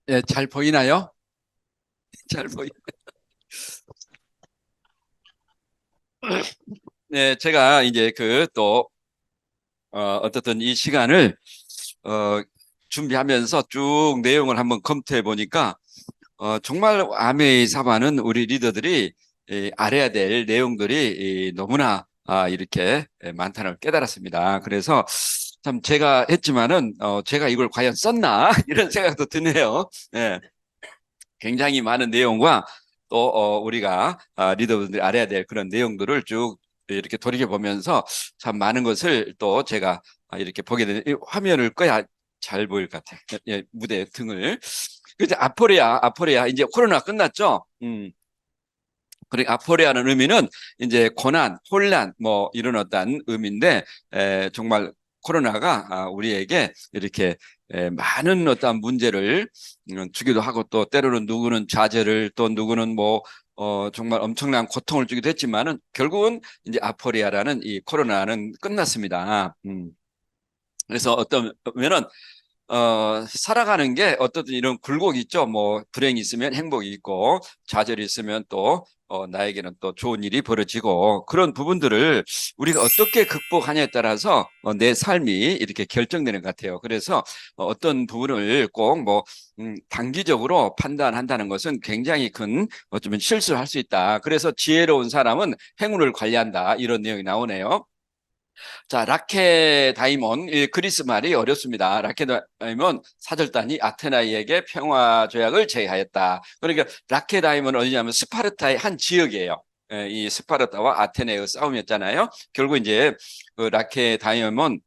예, 잘 보이나요? 잘 보이. 네, 제가 이제 어떻든 이 시간을 어, 준비하면서 쭉 내용을 한번 검토해 보니까 정말 아메이 사바는 우리 리더들이 알아야 될 내용들이 너무나 이렇게 많다는 걸 깨달았습니다. 그래서 참 제가 했지만은 제가 이걸 과연 썼나 이런 생각도 드네요. 네. 굉장히 많은 내용과 또 우리가 리더분들이 알아야 될 그런 내용들을 쭉 이렇게 돌이켜 보면서 참 많은 것을 또 제가 이렇게 보게 되는 이 화면을 꺼야 잘 보일 것 같아요. 예, 무대 등을. 그래서 아포리아 이제 코로나 끝났죠. 그리고 아포리아는 의미는 이제 고난, 혼란 뭐 이런 어떤 의미인데 정말 코로나가 우리에게 이렇게 많은 어떤 문제를 주기도 하고 또 때로는 누구는 좌절을 또 누구는 뭐 정말 엄청난 고통을 주기도 했지만은 결국은 이제 아포리아라는 이 코로나는 끝났습니다. 그래서 어떤 면은 살아가는 게 어떤 이런 굴곡이 있죠. 뭐, 불행이 있으면 행복이 있고, 좌절이 있으면 또, 나에게는 또 좋은 일이 벌어지고, 그런 부분들을 우리가 어떻게 극복하냐에 따라서 내 삶이 이렇게 결정되는 것 같아요. 그래서 어떤 부분을 꼭 뭐, 단기적으로 판단한다는 것은 굉장히 큰 어쩌면 실수를 할 수 있다. 그래서 지혜로운 사람은 행운을 관리한다. 이런 내용이 나오네요. 자, 라케다이몬, 이 그리스 말이 어렵습니다. 라케다이몬 사절단이 아테나이에게 평화 조약을 제의하였다. 그러니까 라케다이몬은 어디냐면 스파르타의 한 지역이에요. 이 스파르타와 아테네의 싸움이었잖아요. 결국 이제 그 라케다이몬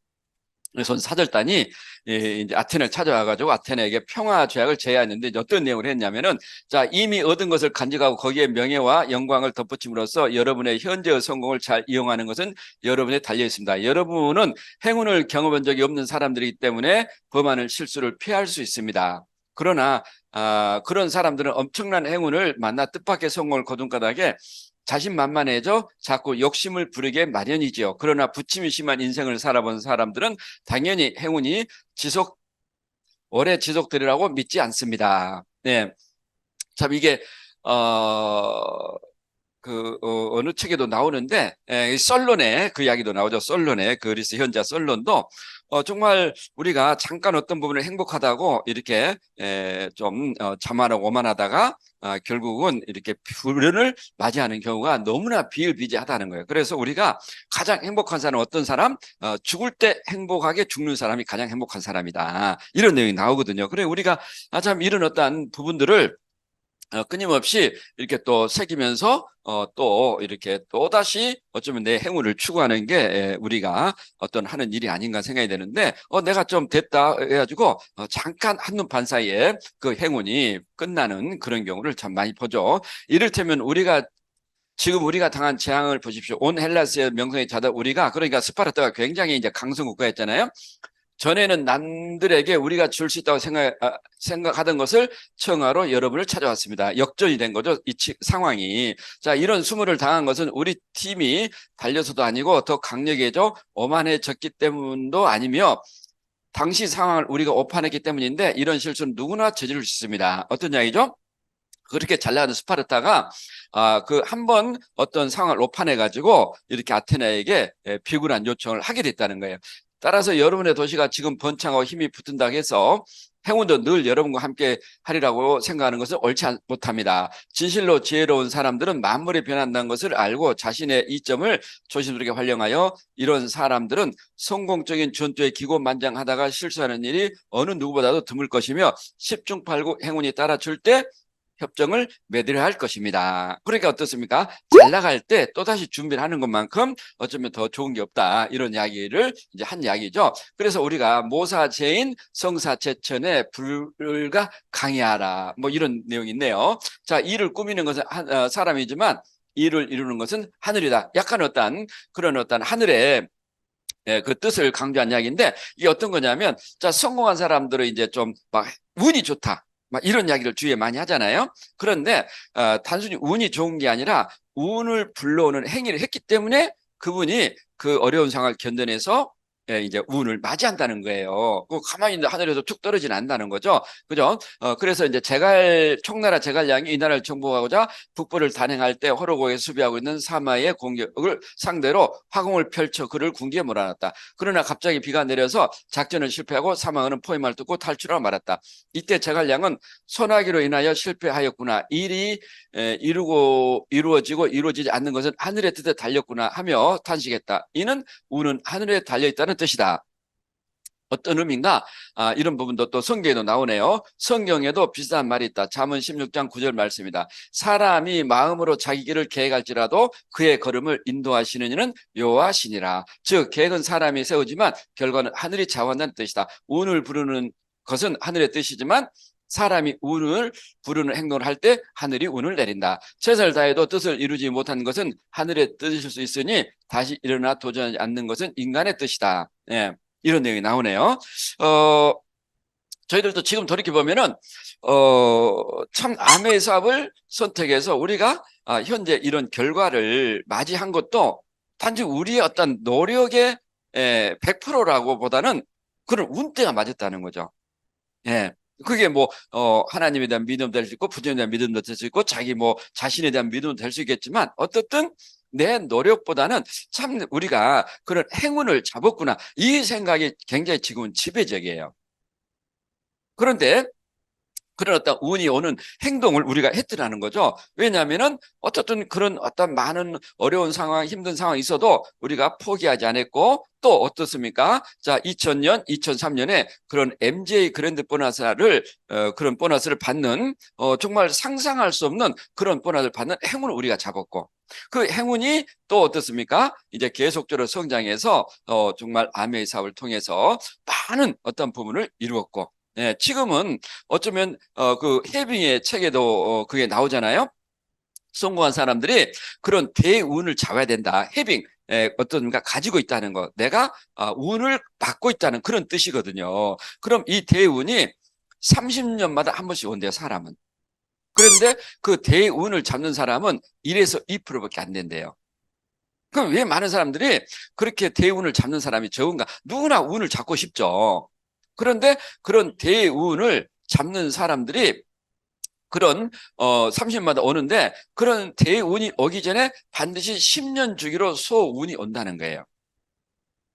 손 사절단이 이제 아테네를 찾아와가지고 아테네에게 평화 조약을 제의했는데 어떤 내용을 했냐면은 자 이미 얻은 것을 간직하고 거기에 명예와 영광을 덧붙임으로써 여러분의 현재의 성공을 잘 이용하는 것은 여러분에 달려 있습니다. 여러분은 행운을 경험한 적이 없는 사람들이기 때문에 범하는 실수를 피할 수 있습니다. 그러나 그런 사람들은 엄청난 행운을 만나 뜻밖의 성공을 거둔 까닭에 자신만만해져 자꾸 욕심을 부리게 마련이지요. 그러나 부침이 심한 인생을 살아본 사람들은 당연히 행운이 오래 지속되리라고 믿지 않습니다. 네. 참 이게 어, 어느 책에도 나오는데 썰론의 그 이야기도 나오죠. 썰론의 그리스 현자 썰론도 정말 우리가 잠깐 어떤 부분을 행복하다고 이렇게 좀 자만하고 오만하다가 결국은 이렇게 불운을 맞이하는 경우가 너무나 비일비재하다는 거예요. 그래서 우리가 가장 행복한 사람은 어떤 사람? 죽을 때 행복하게 죽는 사람이 가장 행복한 사람이다. 이런 내용이 나오거든요. 그래 우리가 참 이런 어떤 부분들을 끊임없이 이렇게 또 새기면서 또 이렇게 또 다시 어쩌면 내 행운을 추구하는 게 우리가 어떤 하는 일이 아닌가 생각이 되는데 내가 좀 됐다 해가지고 잠깐 한눈 판 사이에 그 행운이 끝나는 그런 경우를 참 많이 보죠. 이를테면 지금 우리가 당한 재앙을 보십시오. 온 헬라스의 명성이 자다 우리가 그러니까 스파르타가 굉장히 이제 강성 국가였잖아요. 전에는 남들에게 우리가 줄 수 있다고 생각하던 것을 청하로 여러분을 찾아왔습니다. 역전이 된 거죠. 상황이. 자, 이런 수모를 당한 것은 우리 팀이 달려서도 아니고 더 강력해져 오만해졌기 때문도 아니며 당시 상황을 우리가 오판했기 때문인데 이런 실수는 누구나 저지를 수 있습니다. 어떤 이야기죠? 그렇게 잘 나가는 스파르타가 그 한 번 어떤 상황을 오판해 가지고 이렇게 아테네에게 비굴한 요청을 하게 됐다는 거예요. 따라서 여러분의 도시가 지금 번창하고 힘이 붙은다고 해서 행운도 늘 여러분과 함께 하리라고 생각하는 것은 옳지 못합니다. 진실로 지혜로운 사람들은 만물이 변한다는 것을 알고 자신의 이점을 조심스럽게 활용하여 이런 사람들은 성공적인 전투에 기고만장하다가 실수하는 일이 어느 누구보다도 드물 것이며 십중팔구 행운이 따라줄 때 협정을 맺으려 할 것입니다. 그러니까 어떻습니까? 잘 나갈 때 또다시 준비를 하는 것만큼 어쩌면 더 좋은 게 없다. 이런 이야기를 이제 한 이야기죠. 그래서 우리가 모사제인 성사체천에 불과 강의하라. 뭐 이런 내용이 있네요. 자, 일을 꾸미는 것은 사람이지만 일을 이루는 것은 하늘이다. 약간 그런 하늘의 그 뜻을 강조한 이야기인데 이게 어떤 거냐면 자 성공한 사람들은 이제 좀 막 운이 좋다 막 이런 이야기를 주위에 많이 하잖아요. 그런데 단순히 운이 좋은 게 아니라 운을 불러오는 행위를 했기 때문에 그분이 그 어려운 상황을 견뎌내서 이제 운을 맞이한다는 거예요. 그 가만히 있는 하늘에서 툭 떨어지는 않는다는 거죠. 그죠? 그래서 이제 총나라 제갈량이 이 나라를 정복하고자 북부를 단행할 때 호로고에 수비하고 있는 사마의 공격을 상대로 화공을 펼쳐 그를 궁지에 몰아놨다. 그러나 갑자기 비가 내려서 작전을 실패하고 사마는 포위말을 뚫고 탈출하고 말았다. 이때 제갈량은 소나기로 인하여 실패하였구나. 일이 이루어지고 이루어지지 않는 것은 하늘의 뜻에 달렸구나 하며 탄식했다. 이는 운은 하늘에 달려있다는 뜻이다. 어떤 의미인가? 이런 부분도 또 성경에도 나오네요. 성경에도 비슷한 말이 있다. 잠언 16장 9절 말씀이다. 사람이 마음으로 자기 길을 계획할지라도 그의 걸음을 인도하시는 이는 여호와시니라. 즉 계획은 사람이 세우지만 결과는 하늘이 자원한다는 뜻이다. 운을 부르는 것은 하늘의 뜻이지만 사람이 운을 부르는 행동을 할 때 하늘이 운을 내린다. 최선을 다해도 뜻을 이루지 못한 것은 하늘의 뜻일 수 있으니 다시 일어나 도전하지 않는 것은 인간의 뜻이다. 예. 이런 내용이 나오네요. 저희들도 지금 돌이켜보면은, 참 암의 사업을 선택해서 우리가 현재 이런 결과를 맞이한 것도 단지 우리의 어떤 노력의 100%라고 보다는 그런 운때가 맞았다는 거죠. 예. 그게 뭐, 하나님에 대한 믿음도 될 수 있고, 부모에 대한 믿음도 될 수 있고, 자기 뭐, 자신에 대한 믿음도 될 수 있겠지만, 어떻든 내 노력보다는 참 우리가 그런 행운을 잡았구나. 이 생각이 굉장히 지금은 지배적이에요. 그런데 그런 어떤 운이 오는 행동을 우리가 했더라는 거죠. 왜냐하면은 어쨌든 그런 어떤 많은 어려운 상황, 힘든 상황이 있어도 우리가 포기하지 않았고 또 어떻습니까? 자, 2000년, 2003년에 그런 MJ 그랜드 보너스를 그런 보너스를 받는 정말 상상할 수 없는 그런 보너스를 받는 행운을 우리가 잡았고 그 행운이 또 어떻습니까? 이제 계속적으로 성장해서 정말 아메이 사업을 통해서 많은 어떤 부분을 이루었고 네, 지금은 어쩌면 그 해빙의 책에도 그게 나오잖아요. 성공한 사람들이 그런 대운을 잡아야 된다. 해빙 어떤가 가지고 있다는 거. 내가 운을 받고 있다는 그런 뜻이거든요. 그럼 이 대운이 30년마다 한 번씩 온대요, 사람은. 그런데 그 대운을 잡는 사람은 1에서 2%밖에 안 된대요. 그럼 왜 많은 사람들이 그렇게 대운을 잡는 사람이 적은가? 누구나 운을 잡고 싶죠. 그런데 그런 대운을 잡는 사람들이 그런 30년마다 오는데 그런 대운이 오기 전에 반드시 10년 주기로 소운이 온다는 거예요.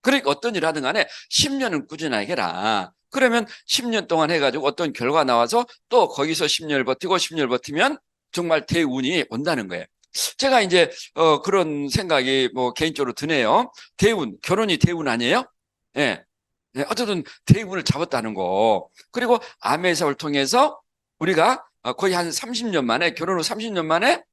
그러니까 어떤 일 하든 간에 10년은 꾸준하게 해라. 그러면 10년 동안 해가지고 어떤 결과 나와서 또 거기서 10년을 버티고 10년을 버티면 정말 대운이 온다는 거예요. 제가 이제 그런 생각이 뭐 개인적으로 드네요. 대운, 결혼이 대운 아니에요? 예. 예, 어쨌든 대운을 잡았다는 거. 그리고 암의 사업을 통해서 우리가 거의 한 30년 만에 결혼 후 30년 만에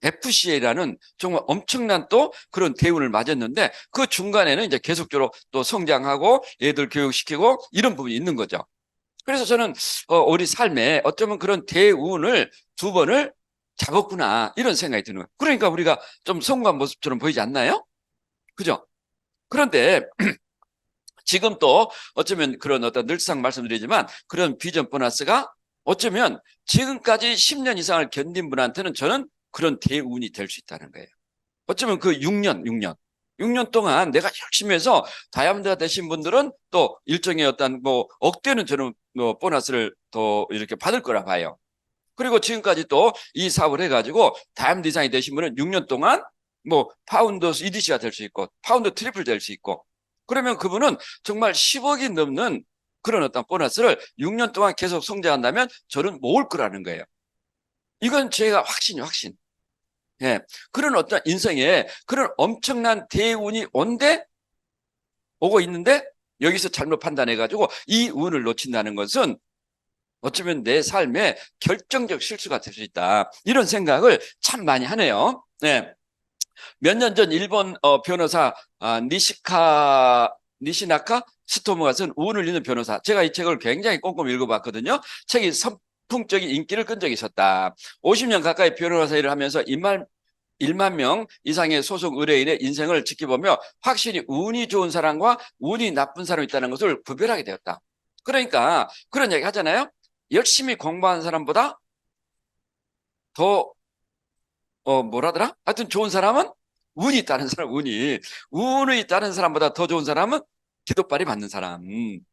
FCA라는 정말 엄청난 또 그런 대운을 맞았는데 그 중간에는 이제 계속적으로 또 성장하고 애들 교육시키고 이런 부분이 있는 거죠. 그래서 저는 우리 삶에 어쩌면 그런 대운을 두 번을 잡았구나 이런 생각이 드는 거예요. 그러니까 우리가 좀 성공한 모습처럼 보이지 않나요? 그죠? 그런데 지금 또 어쩌면 그런 어떤 늘상 말씀드리지만 그런 비전 보너스가 어쩌면 지금까지 10년 이상을 견딘 분한테는 저는 그런 대운이 될 수 있다는 거예요. 어쩌면 그 6년 동안 내가 열심히 해서 다이아몬드가 되신 분들은 또 일종의 어떤 뭐 억대는 저는 뭐 보너스를 더 이렇게 받을 거라 봐요. 그리고 지금까지 또 이 사업을 해가지고 다이아몬드 이상이 되신 분은 6년 동안 뭐 파운드 EDC가 될 수 있고 파운드 트리플 될 수 있고 그러면 그분은 정말 10억이 넘는 그런 어떤 보너스를 6년 동안 계속 성장한다면 저는 모을 거라는 거예요. 이건 제가 확신. 예. 그런 어떤 인생에 그런 엄청난 대운이 오고 있는데 여기서 잘못 판단해가지고 이 운을 놓친다는 것은 어쩌면 내 삶에 결정적 실수가 될 수 있다. 이런 생각을 참 많이 하네요. 네. 몇 년 전 일본 변호사 니시나카 스토무가 쓴 운을 읽는 변호사. 제가 이 책을 굉장히 꼼꼼히 읽어봤거든요. 책이 선풍적인 인기를 끈 적이 있었다. 50년 가까이 변호사 일을 하면서 1만 명 이상의 소속 의뢰인의 인생을 지켜보며 확실히 운이 좋은 사람과 운이 나쁜 사람이 있다는 것을 구별하게 되었다. 그러니까 그런 얘기 하잖아요. 열심히 공부하는 사람보다 더 뭐라더라? 하여튼 좋은 사람은 운이 있다는 사람, 운이 있다는 사람보다 더 좋은 사람은 기도빨이 맞는 사람.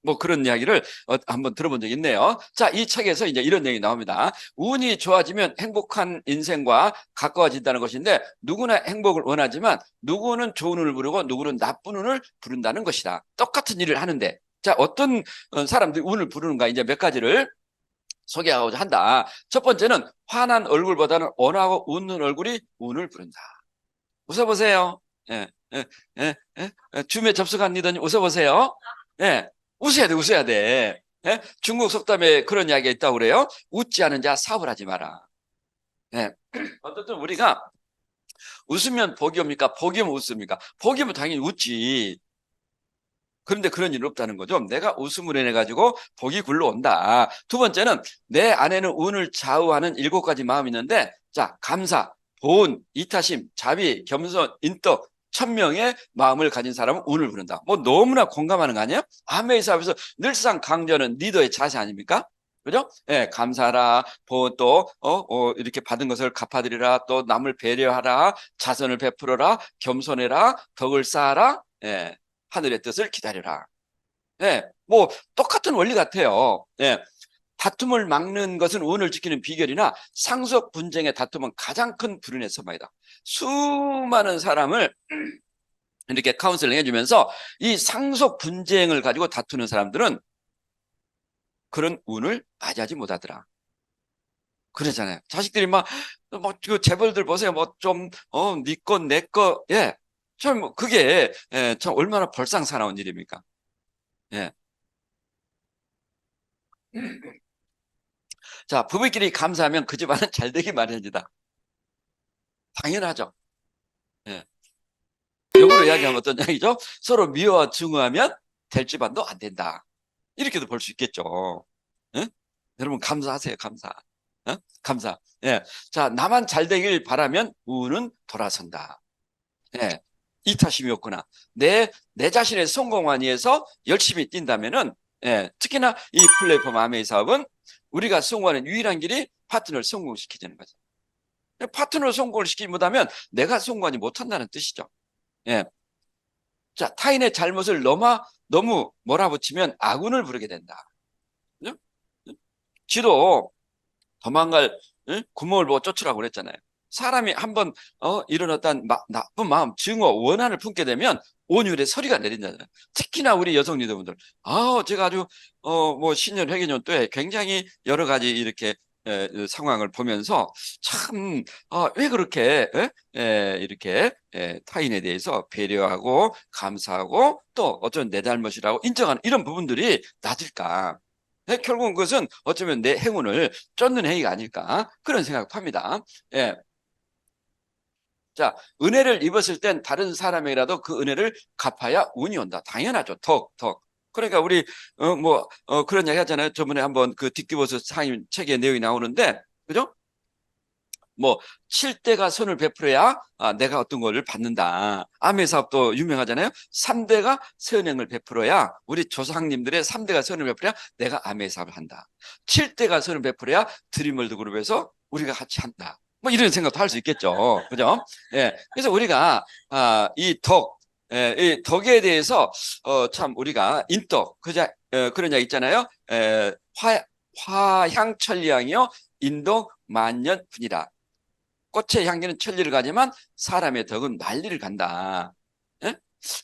뭐 그런 이야기를 한번 들어본 적이 있네요. 자, 이 책에서 이제 이런 얘기 나옵니다. 운이 좋아지면 행복한 인생과 가까워진다는 것인데 누구나 행복을 원하지만 누구는 좋은 운을 부르고 누구는 나쁜 운을 부른다는 것이다. 똑같은 일을 하는데 자, 어떤 사람들이 운을 부르는가 이제 몇 가지를 소개하고자 한다. 첫 번째는 화난 얼굴보다는 온화하고 웃는 얼굴이 운을 부른다. 웃어보세요. 예, 예, 예, 줌에 접속한 리더님 웃어보세요. 예, 웃어야 돼, 웃어야 돼. 예? 중국 속담에 그런 이야기가 있다고 그래요. 웃지 않은 자 사업을 하지 마라. 예. 어쨌든 우리가 웃으면 복이 옵니까? 복이 오면 웃습니까? 복이 오면 당연히 웃지. 그런데 그런 일은 없다는 거죠. 내가 웃음을 해가지고 복이 굴러온다. 두 번째는 내 안에는 운을 좌우하는 7가지 마음이 있는데, 자, 감사, 보은, 이타심, 자비, 겸손, 인덕, 천명의 마음을 가진 사람은 운을 부른다. 뭐 너무나 공감하는 거 아니에요? 아메이 사업에서 늘상 강조하는 리더의 자세 아닙니까? 그죠? 예, 감사하라, 보은 또, 이렇게 받은 것을 갚아드리라, 또 남을 배려하라, 자선을 베풀어라, 겸손해라, 덕을 쌓아라, 예. 하늘의 뜻을 기다려라. 예, 뭐 똑같은 원리 같아요. 예, 다툼을 막는 것은 운을 지키는 비결이나 상속 분쟁의 다툼은 가장 큰 불운의 소망이다. 수많은 사람을 이렇게 카운슬링 해주면서 이 상속 분쟁을 가지고 다투는 사람들은 그런 운을 맞이하지 못하더라. 그러잖아요. 자식들이 그 재벌들 보세요. 네 거, 내 거, 예. 참, 그게, 예, 참, 얼마나 벌상사나운 일입니까? 예. 자, 부부끼리 감사하면 그 집안은 잘 되기 마련이다. 당연하죠. 예. 역으로 이야기하면 어떤 이야기죠? 서로 미워와 증오하면 될 집안도 안 된다. 이렇게도 볼 수 있겠죠. 예? 여러분, 감사하세요. 감사. 감사. 예. 자, 나만 잘 되길 바라면 운은 돌아선다. 예. 이타심이 없구나. 내 자신의 성공을 위해서 열심히 뛴다면은, 예. 특히나 이 플랫폼 아메이 사업은 우리가 성공하는 유일한 길이 파트너를 성공시키자는 거죠. 파트너 성공을 시키지 못하면 내가 성공하지 못한다는 뜻이죠. 예. 자, 타인의 잘못을 너무 몰아붙이면 악운을 부르게 된다. 그죠? 쥐도 도망갈 구멍을 보고 쫓으라고 그랬잖아요. 사람이 한번 이런 어떤 나쁜 마음, 증오, 원한을 품게 되면 온율의 서리가 내린다잖아요. 특히나 우리 여성 리더분들, 제가 아주 뭐 신년 회개년 때 굉장히 여러 가지 이렇게 상황을 보면서 참 왜 그렇게 이렇게 타인에 대해서 배려하고 감사하고 또 어쩌면 내 잘못이라고 인정하는 이런 부분들이 낮을까? 결국은 그것은 어쩌면 내 행운을 쫓는 행위가 아닐까 그런 생각도 합니다. 예. 자, 은혜를 입었을 땐 다른 사람에게라도 그 은혜를 갚아야 운이 온다. 당연하죠. 덕. 그러니까 우리 그런 이야기 하잖아요. 저번에 한번 그 딕디보스 상임 책의 내용이 나오는데, 그죠? 뭐 칠 때가 선을 베풀어야 내가 어떤 거를 받는다. 아메 사업도 유명하잖아요. 3대가 선행을 베풀어야 우리 조상님들의 3대가 선을 베풀어야 내가 아메 사업을 한다. 7대가 선을 베풀어야 드림월드 그룹에서 우리가 같이 한다. 뭐 이런 생각도 할 수 있겠죠. 그죠? 예. 그래서 우리가 이 덕에 대해서 참 우리가 인덕 그런 이야기 있잖아요. 화향천리향이요 인덕 만년분이다. 꽃의 향기는 천리를 가지만 사람의 덕은 만리를 간다. 예?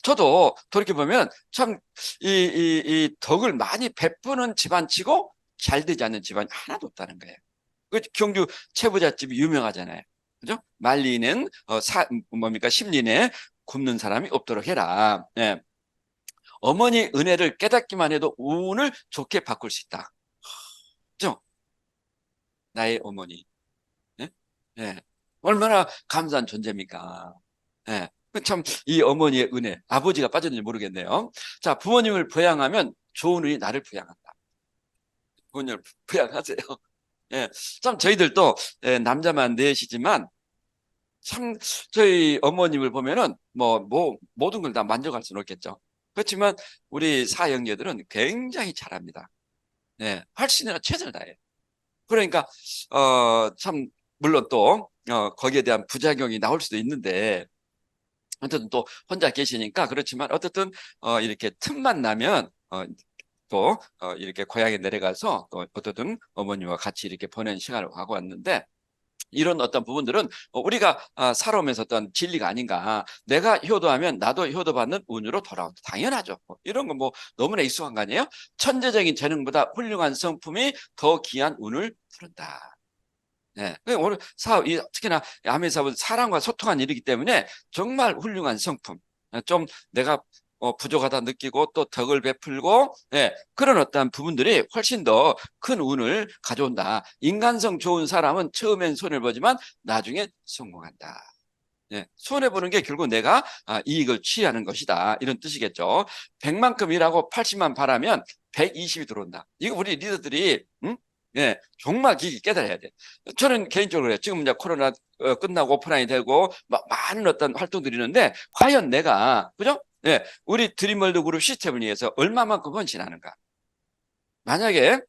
저도 돌이켜보면 참 이 덕을 많이 베푸는 집안치고 잘 되지 않는 집안이 하나도 없다는 거예요. 그 경주 채부잣집이 유명하잖아요. 그죠? 만리는 뭡니까? 심리에 굽는 사람이 없도록 해라. 예. 어머니 은혜를 깨닫기만 해도 운을 좋게 바꿀 수 있다. 그죠? 나의 어머니. 예? 예. 얼마나 감사한 존재입니까? 예. 참, 이 어머니의 은혜, 아버지가 빠졌는지 모르겠네요. 자, 부모님을 부양하면 좋은 운이 나를 부양한다. 부모님을 부양하세요. 예. 참, 저희들도 남자만 넷이지만, 참, 저희 어머님을 보면은, 모든 걸 다 만족할 수는 없겠죠. 그렇지만, 우리 사형제들은 굉장히 잘합니다. 예. 할 수 있는 최선을 다해요. 그러니까, 참, 물론 또, 거기에 대한 부작용이 나올 수도 있는데, 어쨌든 또 혼자 계시니까 그렇지만 어쨌든 이렇게 틈만 나면 또 이렇게 고향에 내려가서 또 어쨌든 어머니와 같이 이렇게 보낸 시간을 하고 왔는데, 이런 어떤 부분들은 우리가 살아오면서 어떤 진리가 아닌가. 내가 효도하면 나도 효도받는 운으로 돌아온다. 당연하죠. 이런 건 뭐 너무나 익숙한 거 아니에요? 천재적인 재능보다 훌륭한 성품이 더 귀한 운을 부른다. 네. 오늘 사업, 특히나 아멘 사업은 사람과 소통한 일이기 때문에 정말 훌륭한 성품. 좀 내가 부족하다 느끼고 또 덕을 베풀고, 그런 어떤 부분들이 훨씬 더 큰 운을 가져온다. 인간성 좋은 사람은 처음엔 손해보지만 나중에 성공한다. 손해보는 게 결국 내가 이익을 취하는 것이다. 이런 뜻이겠죠. 100만큼 일하고 80만 바라면 120이 들어온다. 이거 우리 리더들이 정말 깊이 깨달아야 돼. 저는 개인적으로 그래요. 지금 이제 코로나 끝나고 오프라인이 되고 많은 어떤 활동들이 있는데, 과연 내가 그죠? 우리 드림월드 그룹 시스템을 위해서 얼마만큼 헌신하는가? 만약에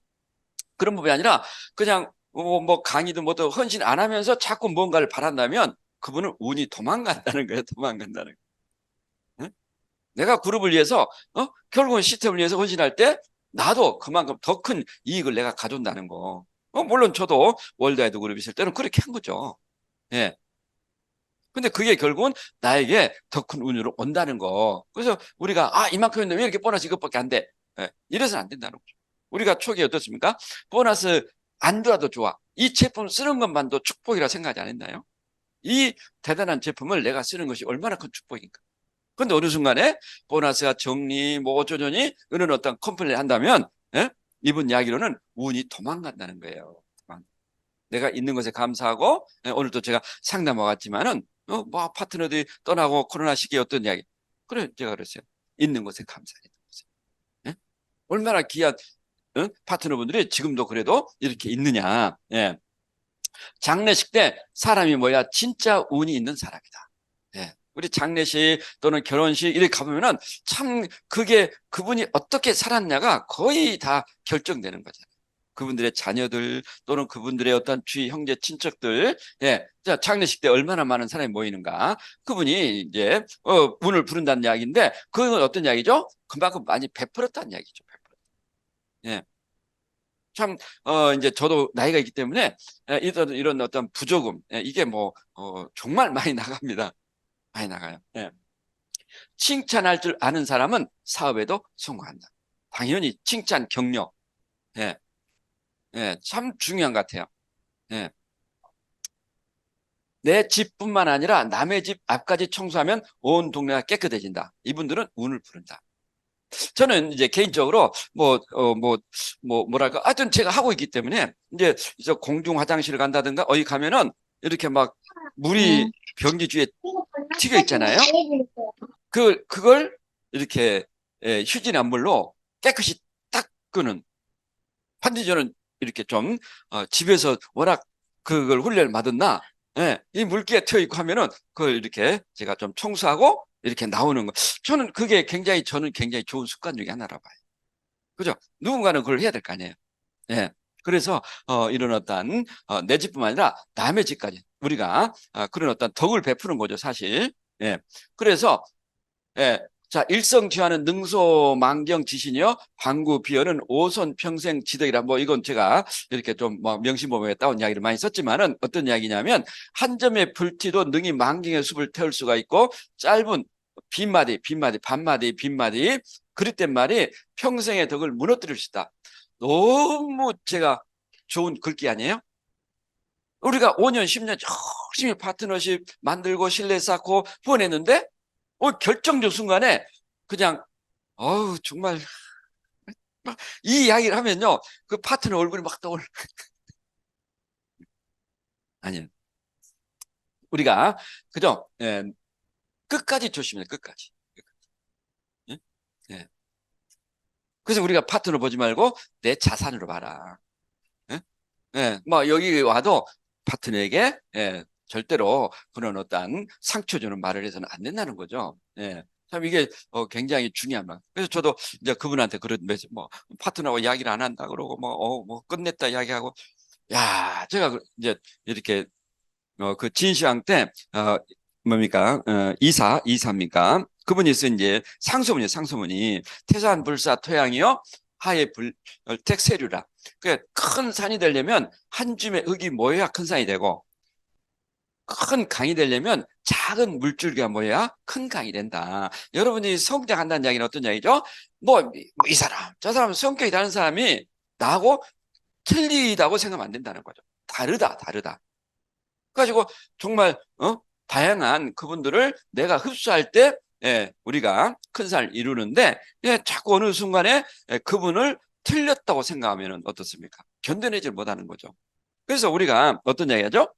그런 부분이 아니라 그냥 뭐 강의도 뭐도 헌신 안 하면서 자꾸 뭔가를 바란다면 그분은 운이 도망간다는 거예요. 도망간다는 거예요. 내가 그룹을 위해서 결국은 시스템을 위해서 헌신할 때 나도 그만큼 더 큰 이익을 내가 가져온다는 거. 물론 저도 월드와이드 그룹 있을 때는 그렇게 한 거죠. 예. 근데 그게 결국은 나에게 더 큰 운으로 온다는 거. 그래서 우리가 이만큼 했는데 왜 이렇게 보너스 이것밖에 안 돼? 이래서는 안 된다는 거죠. 우리가 초기에 어떻습니까? 보너스 안 들어도 좋아. 이 제품 쓰는 것만도 축복이라 생각하지 않았나요? 이 대단한 제품을 내가 쓰는 것이 얼마나 큰 축복인가. 근데 어느 순간에 보너스가 정리 뭐 어쩌저니 이런 어떤 컴플레인 한다면 이분 이야기로는 운이 도망간다는 거예요. 내가 있는 것에 감사하고, 오늘도 제가 상담 와갔지만은 뭐 파트너들이 떠나고 코로나 시기에 어떤 이야기. 그래, 제가 그랬어요. 있는 것에 감사해야 되는. 얼마나 귀한 파트너분들이 지금도 그래도 이렇게 있느냐. 장례식 때 사람이 뭐야? 진짜 운이 있는 사람이다. 우리 장례식 또는 결혼식 이렇게 가보면은 참 그게 그분이 어떻게 살았냐가 거의 다 결정되는 거잖아요. 그분들의 자녀들 또는 그분들의 어떤 주위 형제 친척들, 자, 장례식 때 얼마나 많은 사람이 모이는가. 그분이 이제 운을 부른다는 이야기인데, 그건 어떤 이야기죠? 그만큼 많이 베풀었다는 이야기죠. 베풀었다. 예. 참, 이제 저도 나이가 있기 때문에 이런 어떤 부조금, 이게 뭐 정말 많이 나갑니다. 많이 나가요. 칭찬할 줄 아는 사람은 사업에도 성공한다. 당연히 칭찬, 격려, 예, 참 중요한 것 같아요. 예. 내 집뿐만 아니라 남의 집 앞까지 청소하면 온 동네가 깨끗해진다. 이분들은 운을 부른다. 저는 이제 개인적으로 뭐랄까, 하여튼 제가 하고 있기 때문에 이제 공중 화장실을 간다든가 어디 가면은 이렇게 막 물이 변기 주위에 튀겨 있잖아요. 그걸 이렇게 휴지나 물로 깨끗이 닦는. 반드시 저는 이렇게 좀 집에서 워낙 그걸 훈련을 받았나, 이 물기가 튀어 있고 하면은 그걸 이렇게 제가 좀 청소하고 이렇게 나오는 거. 저는 굉장히 좋은 습관 중에 하나라 봐요. 그죠? 누군가는 그걸 해야 될 거 아니에요. 예. 그래서 이런 어떤 내 집뿐만 아니라 남의 집까지 우리가 그런 어떤 덕을 베푸는 거죠, 사실. 예. 그래서 자, 일성취하는 능소망경지신이요 방구비어는 오손평생지덕이라. 뭐 이건 제가 이렇게 좀 뭐 명심보험에 따온 이야기를 많이 썼지만은 어떤 이야기냐면, 한 점의 불티도 능히 만경의 숲을 태울 수가 있고, 짧은 빈마디 반마디 빈마디 그릇된 말이 평생의 덕을 무너뜨릴 수 있다. 너무 제가 좋은 글귀 아니에요? 우리가 5년 10년 열심히 파트너십 만들고 신뢰 쌓고 후원했는데 결정적 순간에 그냥 정말 이 이야기를 하면요, 그 파트너 얼굴이 막 떠올. 아니요, 우리가 그죠? 끝까지 조심해. 끝까지. 예? 예. 그래서 우리가 파트너 보지 말고 내 자산으로 봐라. 예? 뭐 여기 와도 파트너에게 절대로 그런 어떤 상처 주는 말을 해서는 안 된다는 거죠. 참 이게 굉장히 중요한 말. 그래서 저도 이제 그분한테 그런 메시지, 뭐 파트너하고 이야기를 안 한다 그러고 뭐 끝냈다 이야기하고, 야, 제가 이제 이렇게 그 진시황 때 뭡니까? 이사입니까? 그분이 쓴 이제 상소문이에요, 상소문이. 태산불사 토양이요, 하에 택세류라. 큰 산이 되려면 한 줌의 흙이 모여야 큰 산이 되고, 큰 강이 되려면 작은 물줄기가 모여야 큰 강이 된다. 여러분이 성장한다는 이야기는 어떤 이야기죠? 이 사람, 저 사람 성격이 다른 사람이 나하고 틀리다고 생각하면 안 된다는 거죠. 다르다. 그래가지고 정말 다양한 그분들을 내가 흡수할 때 우리가 큰 산을 이루는데 자꾸 어느 순간에 그분을 틀렸다고 생각하면 어떻습니까? 견뎌내질 못하는 거죠. 그래서 우리가 어떤 이야기하죠?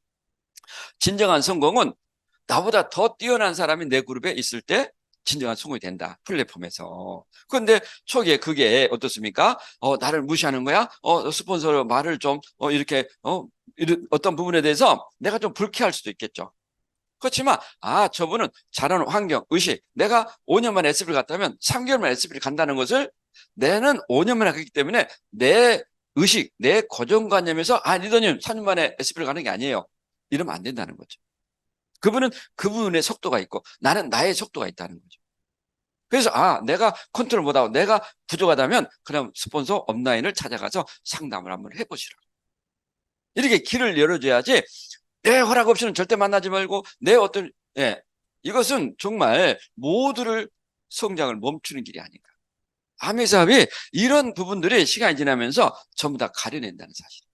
진정한 성공은 나보다 더 뛰어난 사람이 내 그룹에 있을 때 진정한 성공이 된다. 플랫폼에서. 그런데 초기에 그게 어떻습니까? 나를 무시하는 거야? 스폰서 말을 좀, 이렇게, 어떤 부분에 대해서 내가 좀 불쾌할 수도 있겠죠. 그렇지만, 저분은 잘하는 환경, 의식. 내가 5년 만에 SB를 갔다면 3개월 만에 SB를 간다는 것을 내는 5년 만에 갔기 때문에 내 의식, 내 고정관념에서, 리더님 3년 만에 SB를 가는 게 아니에요. 이러면 안 된다는 거죠. 그분은 그분의 속도가 있고 나는 나의 속도가 있다는 거죠. 그래서 내가 컨트롤 못하고 내가 부족하다면 그럼 스폰서 업라인을 찾아가서 상담을 한번 해보시라. 이렇게 길을 열어줘야지 내 허락 없이는 절대 만나지 말고 내 어떤 이것은 정말 모두를 성장을 멈추는 길이 아닌가. 아미사합이 이런 부분들이 시간이 지나면서 전부 다 가려낸다는 사실.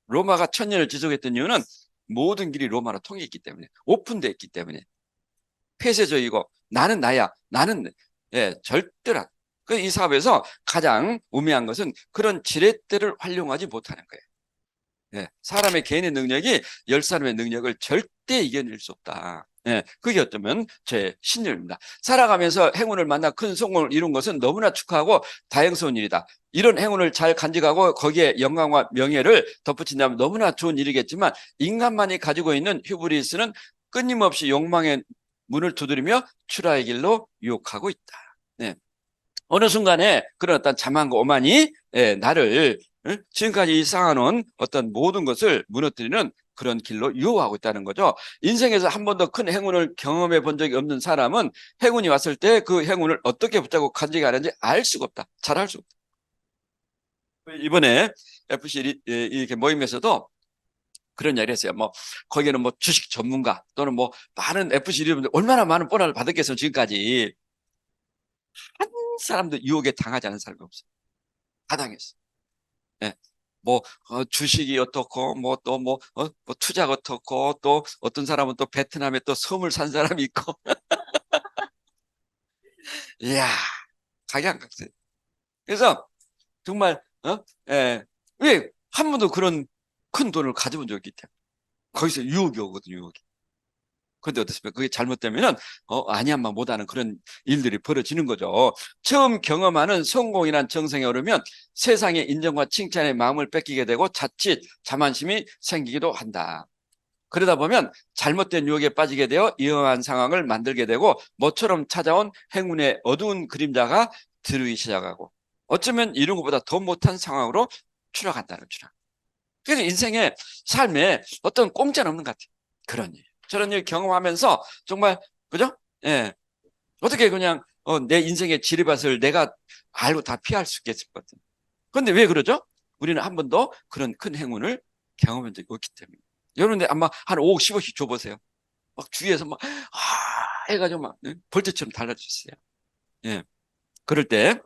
로마가 1000년을 지속했던 이유는 모든 길이 로마로 통했기 때문에 오픈됐기 때문에 폐쇄적이고 나는 나야. 나는 절대로 이 사업에서 가장 우매한 것은 그런 지렛대를 활용하지 못하는 거예요. 사람의 개인의 능력이 10사람의 능력을 절대 이겨낼 수 없다. 그게 어쩌면 제 신념입니다. 살아가면서 행운을 만나 큰 성공을 이룬 것은 너무나 축하하고 다행스러운 일이다. 이런 행운을 잘 간직하고 거기에 영광과 명예를 덧붙인다면 너무나 좋은 일이겠지만 인간만이 가지고 있는 휴브리스는 끊임없이 욕망의 문을 두드리며 출하의 길로 유혹하고 있다. 어느 순간에 그런 어떤 자만과 오만이 나를 지금까지 쌓아놓은 어떤 모든 것을 무너뜨리는 그런 길로 유혹하고 있다는 거죠. 인생에서 한 번도 큰 행운을 경험해 본 적이 없는 사람은 행운이 왔을 때 그 행운을 어떻게 붙잡고 간직하는지 알 수가 없다. 잘 알 수 없다. 이번에 FC 이렇게 모임에서도 그런 이야기를 했어요. 거기는 주식 전문가 또는 많은 FC 이름들 얼마나 많은 보너를 받았겠어요. 지금까지 한 사람도 유혹에 당하지 않은 사람이 없어요. 다 당했어. 예. 주식이 어떻고, 투자가 어떻고, 또 어떤 사람은 또 베트남에 또 섬을 산 사람이 있고. 이야, 각양각색. 그래서 정말, 왜 한 번도 그런 큰 돈을 가져본 적이 있기 때문에. 거기서 유혹이 오거든요, 유혹이. 그런데 어떻습니까? 그게 잘못되면은, 아니야만 못하는 그런 일들이 벌어지는 거죠. 처음 경험하는 성공이란 정성에 오르면 세상의 인정과 칭찬의 마음을 뺏기게 되고 자칫 자만심이 생기기도 한다. 그러다 보면 잘못된 유혹에 빠지게 되어 위험한 상황을 만들게 되고 모처럼 찾아온 행운의 어두운 그림자가 들기 시작하고 어쩌면 이런 것보다 더 못한 상황으로 추락한다는 추락. 그래서 인생의 삶에 어떤 공짜는 없는 것 같아요. 그런 일. 저런 일 경험하면서 정말 그죠? 어떻게 그냥 내 인생의 지뢰밭을 내가 알고 다 피할 수 있겠을 것 같아요. 그런데 왜 그러죠? 우리는 한 번도 그런 큰 행운을 경험한 적이 없기 때문에. 여러분들 아마 한 5억, 10억씩 줘보세요. 막 주위에서 해가지고 벌떼처럼 달라졌어요. 예. 그럴 때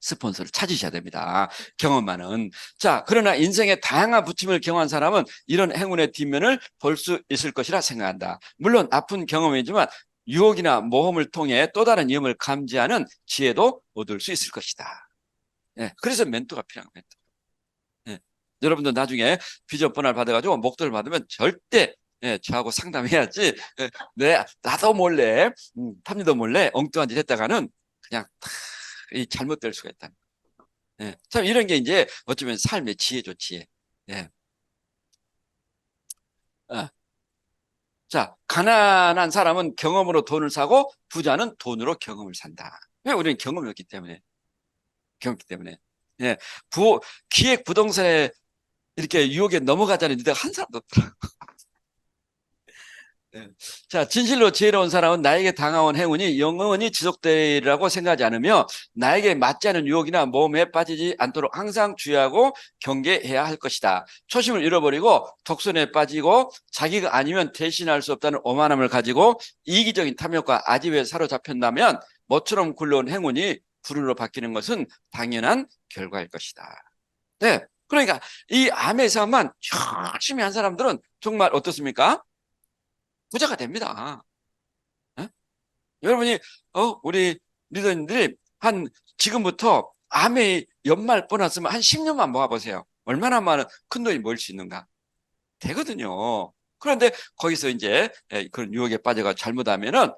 스폰서를 찾으셔야 됩니다. 경험만은. 자, 그러나 인생의 다양한 부침을 경험한 사람은 이런 행운의 뒷면을 볼 수 있을 것이라 생각한다. 물론 아픈 경험이지만 유혹이나 모험을 통해 또 다른 위험을 감지하는 지혜도 얻을 수 있을 것이다. 그래서 멘토가 필요한 멘토. 여러분도 나중에 비전 번호를 받아가지고 목돈을 받으면 절대 저하고 상담해야지. 나도 몰래, 탑니도 몰래 엉뚱한 짓 했다가는 그냥 잘못될 수가 있다. 참 이런 게 이제 어쩌면 삶의 지혜죠, 지혜. 예. 아, 자, 가난한 사람은 경험으로 돈을 사고 부자는 돈으로 경험을 산다. 왜 우리는 경험이 없기 때문에. 경험기 때문에. 예. 기획 부동산에 이렇게 유혹에 넘어가자는 데가 한 사람도 없더라. 네. 자, 진실로 지혜로운 사람은 나에게 당해온 행운이 영원히 지속되리라고 생각하지 않으며 나에게 맞지 않은 유혹이나 모험에 빠지지 않도록 항상 주의하고 경계해야 할 것이다. 초심을 잃어버리고 독선에 빠지고 자기가 아니면 대신할 수 없다는 오만함을 가지고 이기적인 탐욕과 아집에 사로잡혔다면 모처럼 굴러온 행운이 불운으로 바뀌는 것은 당연한 결과일 것이다. 네. 그러니까 이 암의 삶만 열심히 한 사람들은 정말 어떻습니까? 부자가 됩니다. 예? 여러분이 우리 리더님들이 한 지금부터 암의 연말 보너스면 한 10년만 모아보세요. 얼마나 많은 큰 돈이 모일 수 있는가? 되거든요. 그런데 거기서 이제 그런 유혹에 빠져가 잘못하면은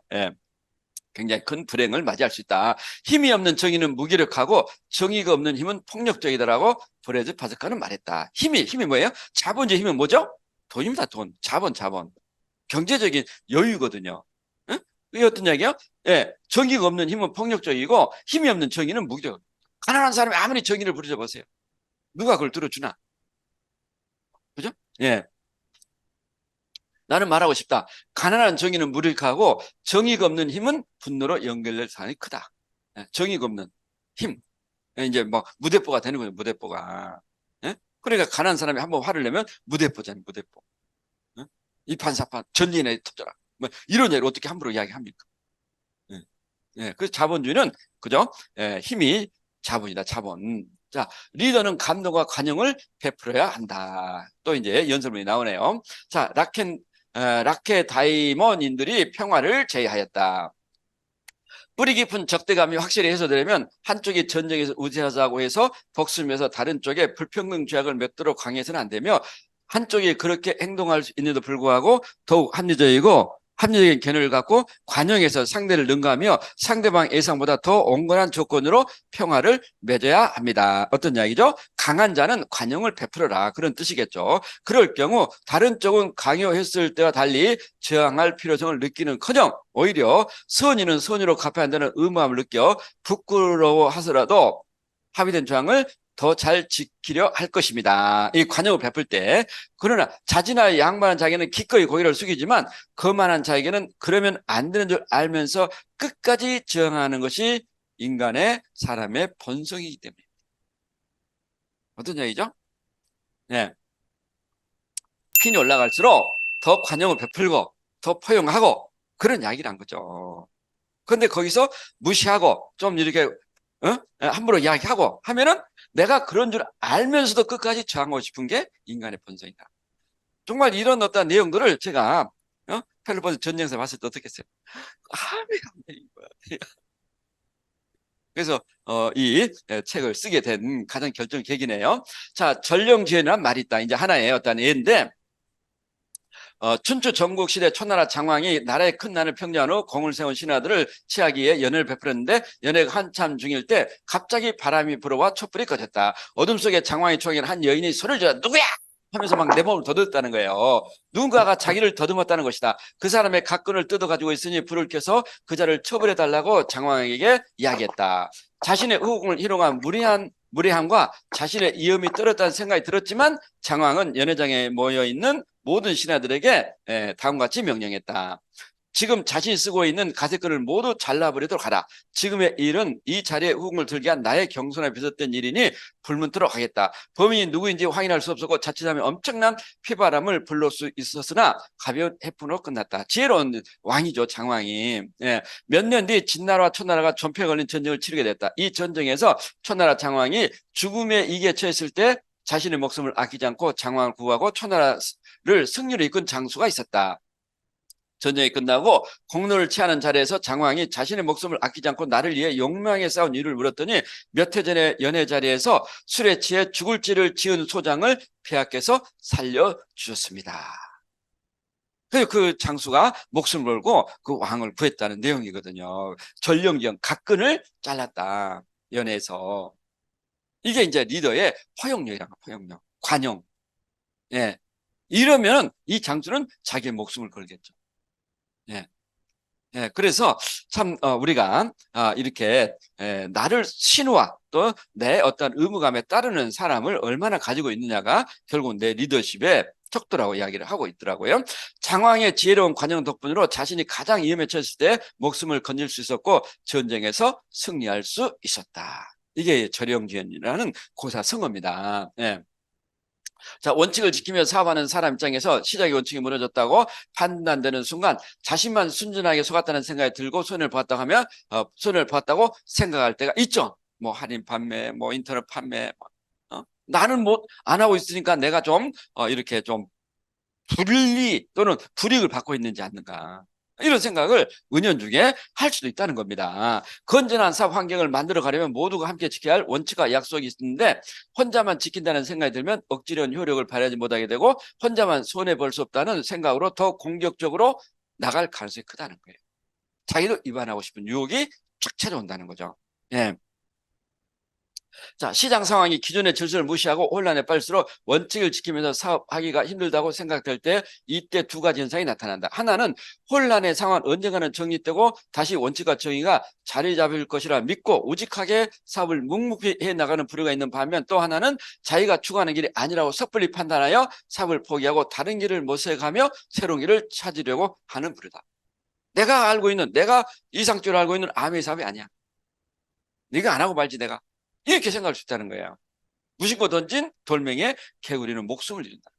굉장히 큰 불행을 맞이할 수 있다. 힘이 없는 정의는 무기력하고 정의가 없는 힘은 폭력적이다라고 브레즈 파스칼은 말했다. 힘이 뭐예요? 자본주의 힘은 뭐죠? 돈입니다. 돈. 자본. 경제적인 여유거든요. 응? 이게 어떤 이야기야? 예, 정의가 없는 힘은 폭력적이고 힘이 없는 정의는 무기적. 가난한 사람이 아무리 정의를 부르져 보세요. 누가 그걸 들어주나? 그죠? 예. 나는 말하고 싶다. 가난한 정의는 무력하고 정의가 없는 힘은 분노로 연결될 사안이 크다. 예, 정의가 없는 힘. 예, 이제 뭐 무대뽀가 되는 거예요. 무대뽀가. 예? 그러니까 가난한 사람이 한번 화를 내면 무대뽀잖아요. 무대뽀. 예? 이판사판 전리인에 터져라. 뭐 이런 얘기를 어떻게 함부로 이야기합니까? 예. 예, 그 자본주의는 그죠? 예, 힘이 자본이다. 자본. 자, 리더는 감동과 관용을 베풀어야 한다. 또 이제 연설문이 나오네요. 자, 라케다이몬인들이 평화를 제의하였다. 뿌리 깊은 적대감이 확실히 해소되려면 한쪽이 전쟁에서 우세하자고 해서 복수면서 다른 쪽에 불평등 죄악을 맺도록 강요해서는 안 되며 한쪽이 그렇게 행동할 수 있는데도 불구하고 더욱 합리적인 견해를 갖고 관용해서 상대를 능가하며 상대방 예상보다 더 온건한 조건으로 평화를 맺어야 합니다. 어떤 이야기죠? 강한 자는 관용을 베풀어라. 그런 뜻이겠죠. 그럴 경우 다른 쪽은 강요했을 때와 달리 저항할 필요성을 느끼는커녕 오히려 선의는 선의로 갚아야 한다는 의무함을 느껴 부끄러워하더라도 합의된 조항을 더 잘 지키려 할 것입니다. 이 관용을 베풀 때. 그러나 자진하여 양반한 자에게는 기꺼이 고개를 숙이지만 거만한 자에게는 그러면 안 되는 줄 알면서 끝까지 저항하는 것이 인간의 사람의 본성이기 때문에. 어떤 얘기죠? 네. 핀이 올라갈수록 더 관용을 베풀고 더 포용하고 그런 이야기란 거죠. 그런데 거기서 무시하고 좀 이렇게 함부로 이야기하고 하면은 내가 그런 줄 알면서도 끝까지 저항하고 싶은 게 인간의 본성이다. 정말 이런 어떤 내용들을 제가 펠로폰스 전쟁에서 봤을 때 어떻게 했어요? 이거야. 그래서 이 책을 쓰게 된 가장 결정 계기네요. 자, 전령지혜란 말이 있다. 이제 하나의 어떤 예인데 춘추 전국시대 초나라 장왕이 나라의 큰 난을 평정한 후 공을 세운 신하들을 취하기 위해 연회를 베풀었는데 연회가 한참 중일 때 갑자기 바람이 불어와 촛불이 꺼졌다. 어둠 속에 장왕이 총인 한 여인이 소리를 질러 누구야? 하면서 막 내 몸을 더듬었다는 거예요. 누군가가 자기를 더듬었다는 것이다. 그 사람의 각근을 뜯어가지고 있으니 불을 켜서 그 자를 처벌해달라고 장왕에게 이야기했다. 자신의 의혹을 희롱한 무례함과 자신의 위험이 떨어졌다는 생각이 들었지만 장왕은 연회장에 모여있는 모든 신하들에게 다음과 같이 명령했다. 지금 자신이 쓰고 있는 가세끈을 모두 잘라버리도록 하라. 지금의 일은 이 자리에 후궁을 들게 한 나의 경손에 빚었던 일이니 불문토록 하겠다. 범인이 누구인지 확인할 수 없었고 자칫하면 엄청난 피바람을 불러올 수 있었으나 가벼운 해프로 끝났다. 지혜로운 왕이죠. 장왕이. 몇 년 뒤 진나라와 초나라가 전폐에 걸린 전쟁을 치르게 됐다. 이 전쟁에서 초나라 장왕이 죽음에 이기에 처했을 때 자신의 목숨을 아끼지 않고 장왕을 구하고 초나라를 승리로 이끈 장수가 있었다. 전쟁이 끝나고 공로를 취하는 자리에서 장왕이 자신의 목숨을 아끼지 않고 나를 위해 용맹하게 싸운 이유를 물었더니 몇 해 전에 연회 자리에서 술에 취해 죽을 죄를 지은 소장을 폐하께서 살려주셨습니다. 그래서 그 장수가 목숨을 걸고 그 왕을 구했다는 내용이거든요. 전령기형 각근을 잘랐다. 연회에서. 이게 이제 리더의 포용력이란 거예요. 포용력. 관용. 예. 이러면 이 장수는 자기의 목숨을 걸겠죠. 예. 예, 그래서 참 우리가 이렇게 나를 신우와 또 내 어떤 의무감에 따르는 사람을 얼마나 가지고 있느냐가 결국 내 리더십의 척도라고 이야기를 하고 있더라고요. 장왕의 지혜로운 관용 덕분으로 자신이 가장 위험에 처했을 때 목숨을 건질 수 있었고 전쟁에서 승리할 수 있었다. 이게 절영지연이라는 고사성어입니다. 예. 자, 원칙을 지키며 사업하는 사람 입장에서 시작의 원칙이 무너졌다고 판단되는 순간 자신만 순진하게 속았다는 생각이 들고 손해를 보았다고 하면 손해를 보았다고 생각할 때가 있죠. 뭐 할인 판매, 뭐 인터넷 판매, 나는 뭐 안 하고 있으니까 내가 좀 이렇게 좀 불리 또는 불이익을 받고 있는지 않는가, 이런 생각을 은연중에 할 수도 있다는 겁니다. 건전한 사업 환경을 만들어 가려면 모두가 함께 지켜야 할 원칙과 약속이 있는데 혼자만 지킨다는 생각이 들면 억지로는 효력을 발휘하지 못하게 되고 혼자만 손해볼 수 없다는 생각으로 더 공격적으로 나갈 가능성이 크다는 거예요. 자기도 위반하고 싶은 유혹이 쫙 찾아온다는 거죠. 예. 자, 시장 상황이 기존의 질서를 무시하고 혼란에 빠질수록 원칙을 지키면서 사업하기가 힘들다고 생각될 때 이때 두 가지 현상이 나타난다. 하나는 혼란의 상황은 언젠가는 정리되고 다시 원칙과 정의가 자리 잡을 것이라 믿고 우직하게 사업을 묵묵히 해나가는 부류가 있는 반면, 또 하나는 자기가 추구하는 길이 아니라고 섣불리 판단하여 사업을 포기하고 다른 길을 모색하며 새로운 길을 찾으려고 하는 부류다. 내가 이상적으로 알고 있는 암의 사업이 아니야. 네가 안 하고 말지 내가. 이렇게 생각할 수 있다는 거예요. 무심코 던진 돌멩이에 개구리는 목숨을 잃는다.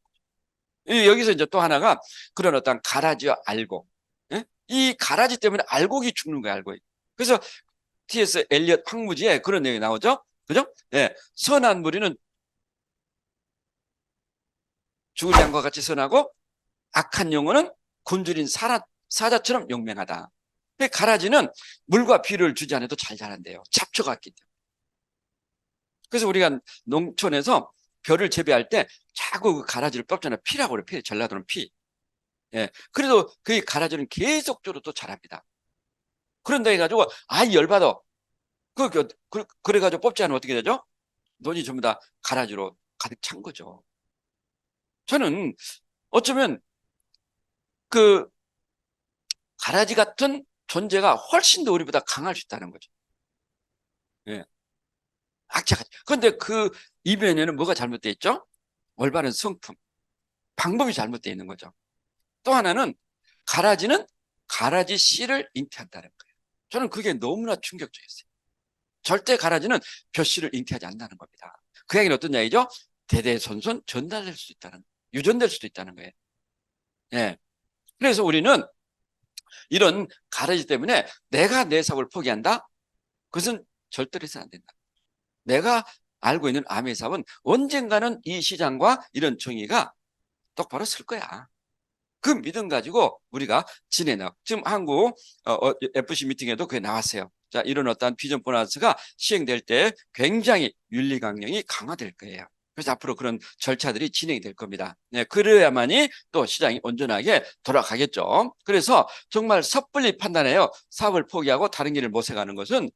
여기서 이제 또 하나가 그런 어떤 가라지와 알곡. 예? 이 가라지 때문에 알곡이 죽는 거야, 알곡이. 그래서 T.S. 엘리엇 황무지에 그런 내용이 나오죠. 그죠? 예. 선한 무리는 죽을 양과 같이 선하고 악한 영혼은 굶주린 사자처럼 용맹하다. 가라지는 물과 비를 주지 않아도 잘 자란대요. 잡초가 있기 때문에. 그래서 우리가 농촌에서 벼를 재배할 때 자꾸 그 가라지를 뽑잖아요. 피라고 그래. 피. 전라도는 피. 예. 그래도 그 가라지는 계속적으로 또 자랍니다. 그런다 해가지고, 열받아. 그래가지고 뽑지 않으면 어떻게 되죠? 논이 전부 다 가라지로 가득 찬 거죠. 저는 어쩌면 그 가라지 같은 존재가 훨씬 더 우리보다 강할 수 있다는 거죠. 예. 악착같이. 그런데 그 이면에는 뭐가 잘못되어 있죠? 올바른 성품, 방법이 잘못되어 있는 거죠. 또 하나는 가라지는 가라지 씨를 잉태한다는 거예요. 저는 그게 너무나 충격적이었어요. 절대 가라지는 벼씨를 잉태하지 않는다는 겁니다. 그 얘기는 어떤 이야기죠? 대대손손 전달될 수 있다는, 유전될 수도 있다는 거예요. 예. 그래서 우리는 이런 가라지 때문에 내가 내 사업을 포기한다? 그것은 절대로 해서는 안 된다. 내가 알고 있는 암의 사업은 언젠가는 이 시장과 이런 정의가 똑바로 설 거야. 그 믿음 가지고 우리가 지내나. 지금 한국 FC 미팅에도 그게 나왔어요. 자, 이런 어떤 비전 보너스가 시행될 때 굉장히 윤리 강령이 강화될 거예요. 그래서 앞으로 그런 절차들이 진행이 될 겁니다. 네, 그래야만이 또 시장이 온전하게 돌아가겠죠. 그래서 정말 섣불리 판단해요. 사업을 포기하고 다른 길을 모색하는 것은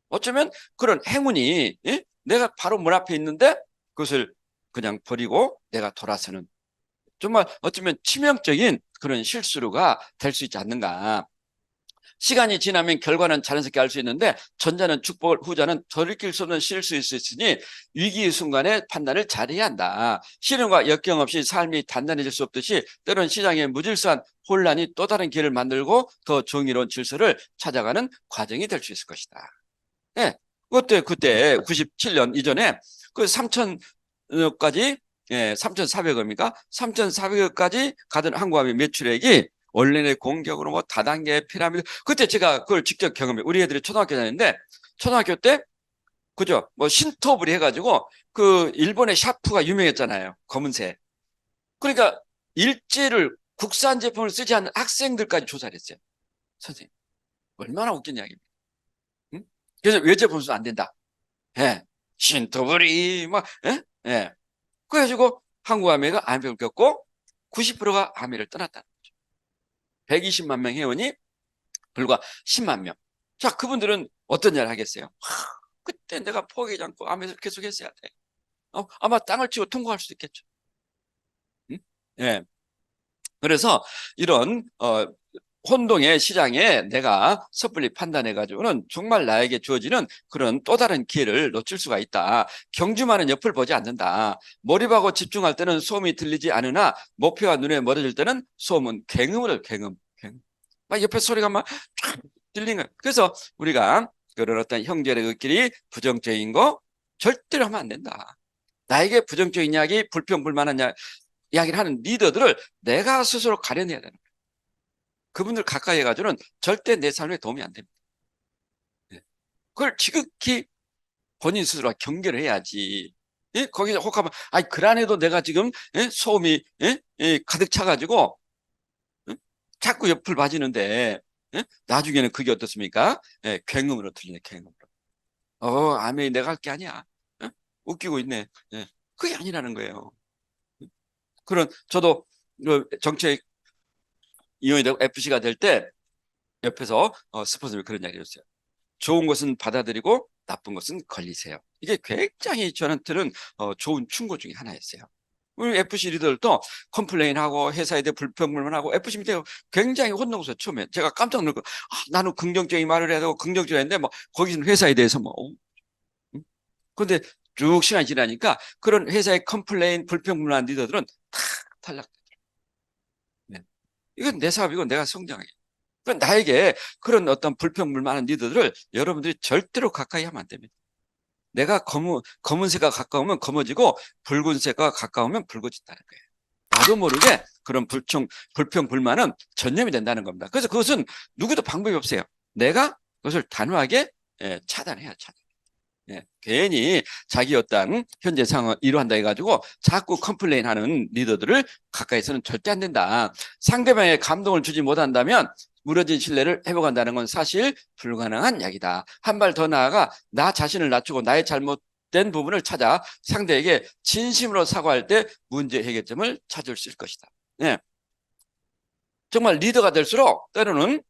어쩌면 그런 행운이, 예? 내가 바로 문 앞에 있는데 그것을 그냥 버리고 내가 돌아서는, 정말 어쩌면 치명적인 그런 실수가 될 수 있지 않는가. 시간이 지나면 결과는 자연스럽게 알 수 있는데 전자는 축복을, 후자는 돌이킬 수 없는 실수일 수 있으니 위기의 순간에 판단을 잘해야 한다. 시련과 역경 없이 삶이 단단해질 수 없듯이 때로는 시장의 무질서한 혼란이 또 다른 길을 만들고 더 정의로운 질서를 찾아가는 과정이 될 수 있을 것이다. 예. 그때 97년 이전에 그 3천억까지, 예, 3,400억입니까? 3,400억까지 가던 항공함의 매출액이 원래의 공격으로 뭐 다단계 피라미드, 그때 제가 그걸 직접 경험해. 우리 애들이 초등학교 다녔는데 초등학교 때 그죠? 뭐 신토부리 해가지고 그 일본의 샤프가 유명했잖아요. 검은색. 그러니까 일제를 국산 제품을 쓰지 않는 학생들까지 조사를 했어요. 선생님, 얼마나 웃긴 이야기입니까? 응? 그래서 외제 분수 안 된다. 예. 신토부리, 막, 예? 예. 그래가지고 한국 아메가 암벽을 겪고 90%가 아메를 떠났다는 거죠. 120만 명 회원이 불과 10만 명. 자, 그분들은 어떤 일을 하겠어요? 그때 내가 포기하지 않고 아메를 계속 했어야 돼. 아마 땅을 치고 통과할 수도 있겠죠. 응? 예. 그래서 이런 혼동의 시장에 내가 섣불리 판단해가지고는 정말 나에게 주어지는 그런 또 다른 기회를 놓칠 수가 있다. 경주마는 옆을 보지 않는다. 몰입하고 집중할 때는 소음이 들리지 않으나 목표가 눈에 멀어질 때는 소음은 갱음을 갱음. 막 옆에 소리가 막 쫙 들리는 거예요. 그래서 우리가 그런 어떤 형제들끼리 부정적인 거 절대로 하면 안 된다. 나에게 부정적인 이야기, 불평불만한 이야기를 하는 리더들을 내가 스스로 가려내야 되는 거예요. 그분들 가까이 해가지고는 절대 내 삶에 도움이 안 됩니다. 그걸 지극히 본인 스스로 경계를 해야지. 예? 거기서 혹하면, 아이, 그 안에도 내가 지금, 예? 소음이, 예? 예? 가득 차가지고, 예? 자꾸 옆을 봐지는데, 예? 나중에는 그게 어떻습니까? 예, 괭음으로 들리네, 괭음으로. 아메이, 내가 할 게 아니야. 예? 웃기고 있네. 예. 그게 아니라는 거예요. 그런, 저도 정책 이용이 되고 FC가 될 때, 옆에서 스폰서님이 그런 이야기 해줬어요. 좋은 것은 받아들이고 나쁜 것은 걸리세요. 이게 굉장히 저한테는 좋은 충고 중에 하나였어요. 우리 FC 리더들도 컴플레인하고 회사에 대해 불평불만하고 FC 밑에 굉장히 혼동스러워. 처음에 제가 깜짝 놀고 나는 긍정적인 말을 해야 되고 긍정적으로 했는데 뭐 거기서는 회사에 대해서 뭐 근데 쭉 시간이 지나니까 그런 회사의 컴플레인 불평불만 리더들은 다 탈락. 네. 이건 내 사업이고 내가 성장해. 그러니까 나에게 그런 어떤 불평불만한 리더들을 여러분들이 절대로 가까이 하면 안 됩니다. 내가 검은색과 가까우면 검어지고 붉은색과 가까우면 붉어진다는 거예요. 나도 모르게 그런 불평불만은 전염이 된다는 겁니다. 그래서 그것은 누구도 방법이 없어요. 내가 그것을 단호하게 차단해야 차단. 괜히 자기 어떤 현재 상황을 이루한다 해가지고 자꾸 컴플레인하는 리더들을 가까이서는 절대 안 된다. 상대방의 감동을 주지 못한다면 무너진 신뢰를 회복한다는 건 사실 불가능한 이야기다. 한 발 더 나아가 나 자신을 낮추고 나의 잘못된 부분을 찾아 상대에게 진심으로 사과할 때 문제 해결점을 찾을 수 있을 것이다. 네. 정말 리더가 될수록 때로는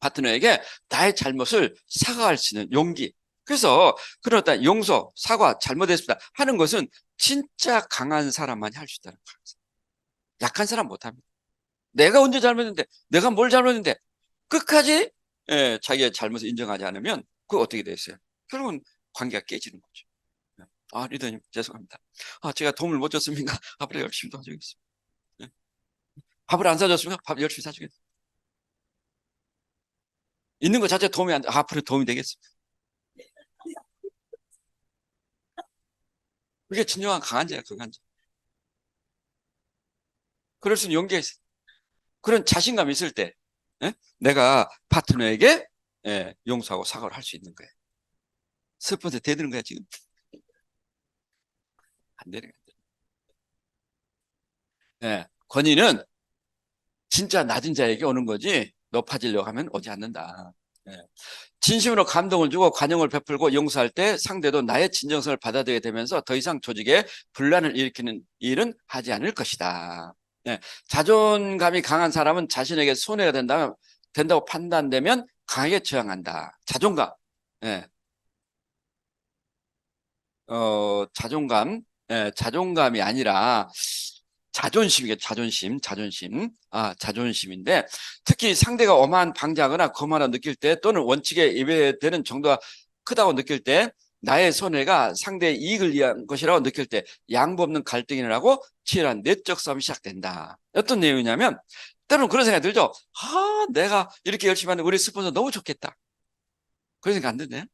파트너에게 나의 잘못을 사과할 수 있는 용기. 그래서 그런 어떤 용서, 사과, 잘못했습니다 하는 것은 진짜 강한 사람만이 할 수 있다는 거예요. 약한 사람 못합니다. 내가 언제 잘못했는데, 내가 뭘 잘못했는데 끝까지 자기의 잘못을 인정하지 않으면 그거 어떻게 됐어요? 결국은 관계가 깨지는 거죠. 리더님 죄송합니다. 제가 도움을 못 줬습니까? 앞으로 열심히 도와주겠습니다. 밥을 안 사줬습니까? 밥 열심히 사주겠습니다. 있는 것 자체 도움이 안 돼. 앞으로 도움이 되겠습니다. 그게 진정한 강한 자야, 강한 자. 그럴 수 있는 용기가 있어. 그런 자신감이 있을 때, 내가 파트너에게 용서하고 사과를 할 수 있는 거예요. 스폰서 대드는 거야, 지금. 안 되는 거야. 권위는 진짜 낮은 자에게 오는 거지, 높아지려고 하면 오지 않는다. 진심으로 감동을 주고 관용을 베풀고 용서할 때 상대도 나의 진정성을 받아들이게 되면서 더 이상 조직에 분란을 일으키는 일은 하지 않을 것이다. 자존감이 강한 사람은 자신에게 손해가 된다고 판단되면 강하게 저항한다. 자존감. 예. 자존감이 아니라 자존심이겠죠. 자존심. 자존심인데 특히 상대가 엄한 방지하거나 거만하다 느낄 때 또는 원칙에 예배되는 정도가 크다고 느낄 때 나의 손해가 상대의 이익을 위한 것이라고 느낄 때 양보 없는 갈등이 일어나고 치열한 내적 싸움이 시작된다. 어떤 내용이냐면 때로는 그런 생각이 들죠. 내가 이렇게 열심히 하는데 우리 스폰서 너무 좋겠다. 그런 생각 안 드네?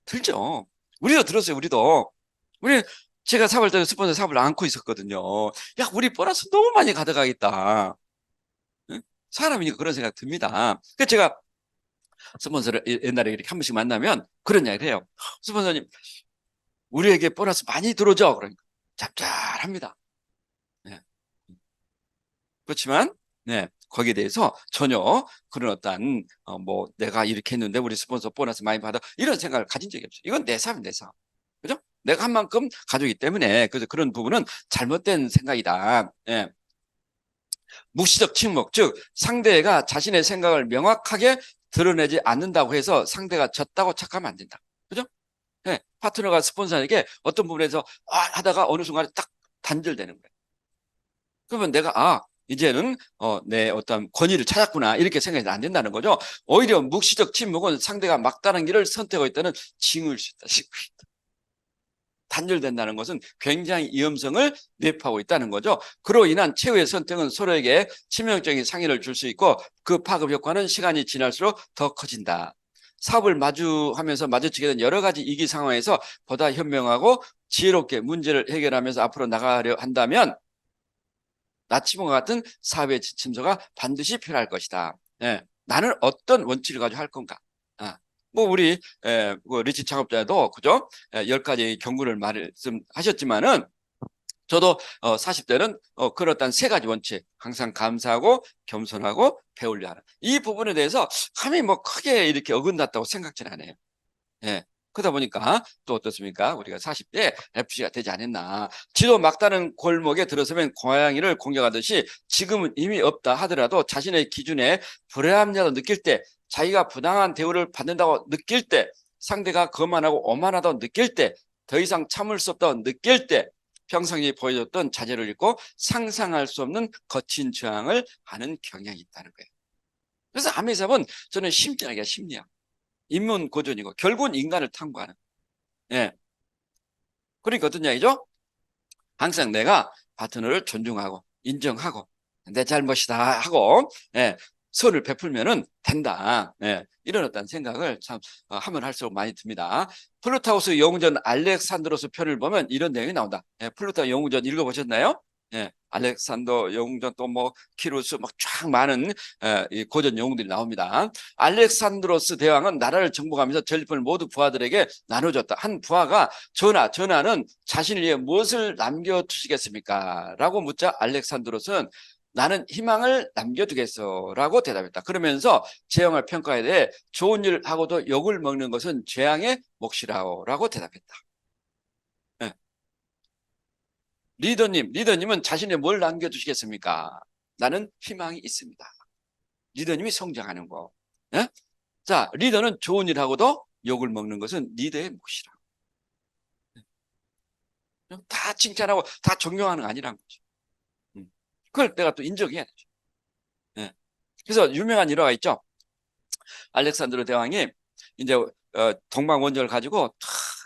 들죠. 우리도 들었어요. 우리 제가 사업할 때 스폰서 사업을 안고 있었거든요. 야, 우리 보너스 너무 많이 가져가겠다. 응? 사람이니까 그런 생각 듭니다. 그래서 제가 스폰서를 옛날에 이렇게 한 번씩 만나면 그런 이야기를 해요. 스폰서님, 우리에게 보너스 많이 들어오죠? 그러니까 짭짤합니다. 네. 그렇지만 거기에 대해서 전혀 그런 어떤 뭐 내가 이렇게 했는데 우리 스폰서 보너스 많이 받아 이런 생각을 가진 적이 없어요. 이건 내 삶, 내 삶. 그죠? 내가 한 만큼 가져기 때문에 그래서 그런 부분은 잘못된 생각이다. 묵시적 침묵, 즉 상대가 자신의 생각을 명확하게 드러내지 않는다고 해서 상대가 졌다고 착하면 안 된다. 그죠? 파트너가 스폰서에게 어떤 부분에서 하다가 어느 순간에 딱 단절되는 거예요. 그러면 내가 이제는 내 어떤 권위를 찾았구나 이렇게 생각해서 안 된다는 거죠. 오히려 묵시적 침묵은 상대가 막다른 길을 선택하고 있다는 징후일 수 있다. 단절된다는 것은 굉장히 위험성을 내포하고 있다는 거죠. 그로 인한 최후의 선택은 서로에게 치명적인 상해를 줄 수 있고 그 파급 효과는 시간이 지날수록 더 커진다. 사업을 마주하면서 마주치게 된 여러 가지 위기 상황에서 보다 현명하고 지혜롭게 문제를 해결하면서 앞으로 나가려 한다면 나치몽과 같은 사회의 지침서가 반드시 필요할 것이다. 예, 나는 어떤 원칙을 가지고 할 건가? 아, 뭐 우리 리치 창업자도 그죠? 10가지 경고를 말씀하셨지만은 저도 40대는 그렇단 세 가지 원칙, 항상 감사하고 겸손하고 배우려 하는 이 부분에 대해서 감히 뭐 크게 이렇게 어긋났다고 생각지는 않아요. 예. 그러다 보니까 또 어떻습니까? 우리가 40대 FC가 되지 않았나. 지도 막다른 골목에 들어서면 고양이를 공격하듯이 지금은 이미 없다 하더라도 자신의 기준에 불합리하다고 느낄 때, 자기가 부당한 대우를 받는다고 느낄 때, 상대가 거만하고 오만하다고 느낄 때, 더 이상 참을 수 없다고 느낄 때, 평상시에 보여줬던 자제를 잃고 상상할 수 없는 거친 저항을 하는 경향이 있다는 거예요. 그래서 아메이삽은 저는 심리학이야, 심리학. 인문 고전이고 결국은 인간을 탐구하는. 예. 그러니까 어떤 이야기죠? 항상 내가 파트너를 존중하고 인정하고 내 잘못이다 하고 선을 베풀면은 된다. 이런 어떤 생각을 참 하면 할수록 많이 듭니다. 플루타우스 영웅전 알렉산드로스 편을 보면 이런 내용이 나온다. 플루타우스 영웅전 읽어보셨나요? 알렉산더 영웅전 또 뭐 키루스 막 쫙 많은 이 고전 영웅들이 나옵니다. 알렉산드로스 대왕은 나라를 정복하면서 전리품을 모두 부하들에게 나눠줬다. 한 부하가 전하는 자신을 위해 무엇을 남겨두시겠습니까? 라고 묻자 알렉산드로스는 나는 희망을 남겨두겠어 라고 대답했다. 그러면서 재앙을 평가에 대해 좋은 일을 하고도 욕을 먹는 것은 재앙의 몫이라고 대답했다. 리더님은 자신의 뭘 남겨두시겠습니까? 나는 희망이 있습니다. 리더님이 성장하는 거. 예? 자, 리더는 좋은 일 하고도 욕을 먹는 것은 리더의 몫이라. 다 칭찬하고 다 존경하는 거 아니란 거죠. 그걸 내가 또 인정해야 되죠. 예. 그래서 유명한 일화가 있죠. 알렉산드로 대왕이 이제 동방 원정을 가지고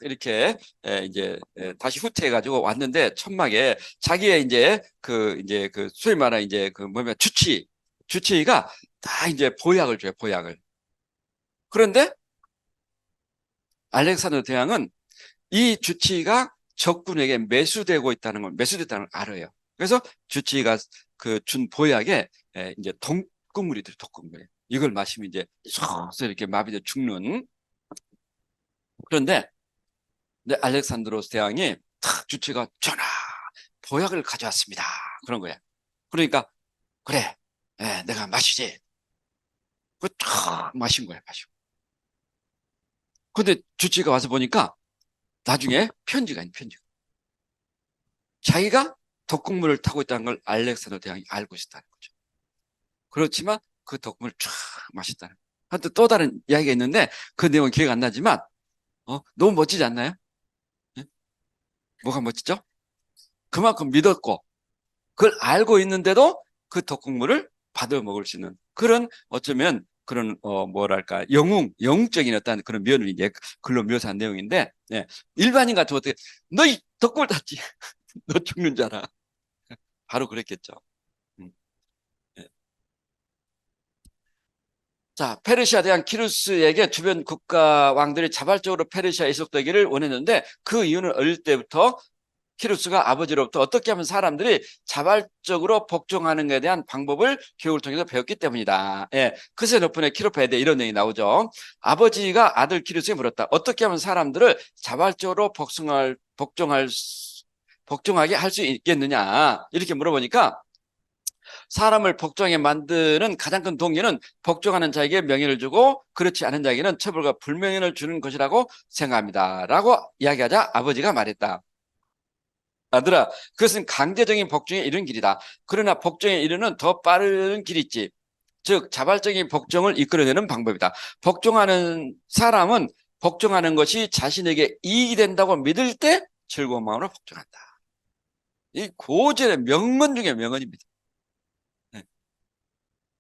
이렇게 이제 다시 후퇴해가지고 왔는데 천막에 자기의 이제 그 소위 말하는 이제 그 뭐냐 주치의가 다 이제 보약을 줘요, 보약을. 그런데 알렉산드로 대왕은 이 주치의가 적군에게 매수됐다는 걸 알아요. 그래서 주치의가 그 준 보약에 이제 독극물이 들어, 독극물. 이걸 마시면 이제 쏙 이렇게 마비돼 죽는. 그런데 알렉산드로스 대왕이 탁 주치의가 전하 보약을 가져왔습니다. 그런 거야. 그러니까 그래, 내가 마시지. 그탁 마신 거야, 마시고. 근데 주치의가 와서 보니까 나중에 편지가 있는 편지가. 자기가 독극물을 타고 있다는 걸 알렉산더 대왕이 알고 있었다는 거죠. 그렇지만 그 독극물을 쫙 마셨다는 거예요. 하여튼 또 다른 이야기가 있는데 그 내용은 기억 안 나지만 너무 멋지지 않나요? 예? 뭐가 멋지죠? 그만큼 믿었고 그걸 알고 있는데도 그 독극물을 받아 먹을 수 있는 그런 어쩌면 그런 뭐랄까 영웅적인 어떤 그런 면을 이제 글로 묘사한 내용인데 일반인 같으면 어떻게 너 이 독극물 탔지? 너 죽는 줄 알아. 바로 그랬겠죠. 음. 예. 자, 페르시아 대왕 키루스에게 주변 국가 왕들이 자발적으로 페르시아에 이속되기를 원했는데 그 이유는 어릴 때부터 키루스가 아버지로부터 어떻게 하면 사람들이 자발적으로 복종하는 것에 대한 방법을 교육을 통해서 배웠기 때문이다. 크세 높은의 키로페데 이런 내용이 나오죠. 아버지가 아들 키루스에게 물었다. 어떻게 하면 사람들을 자발적으로 복종하게 할 수 있겠느냐 이렇게 물어보니까 사람을 복종하게 만드는 가장 큰 동기는 복종하는 자에게 명예를 주고 그렇지 않은 자에게는 처벌과 불명예를 주는 것이라고 생각합니다. 라고 이야기하자 아버지가 말했다. 아들아, 그것은 강제적인 복종에 이른 길이다. 그러나 복종에 이르는 더 빠른 길이 있지. 즉 자발적인 복종을 이끌어내는 방법이다. 복종하는 사람은 복종하는 것이 자신에게 이익이 된다고 믿을 때 즐거운 마음으로 복종한다. 이 고전의 명언 중에 명언입니다.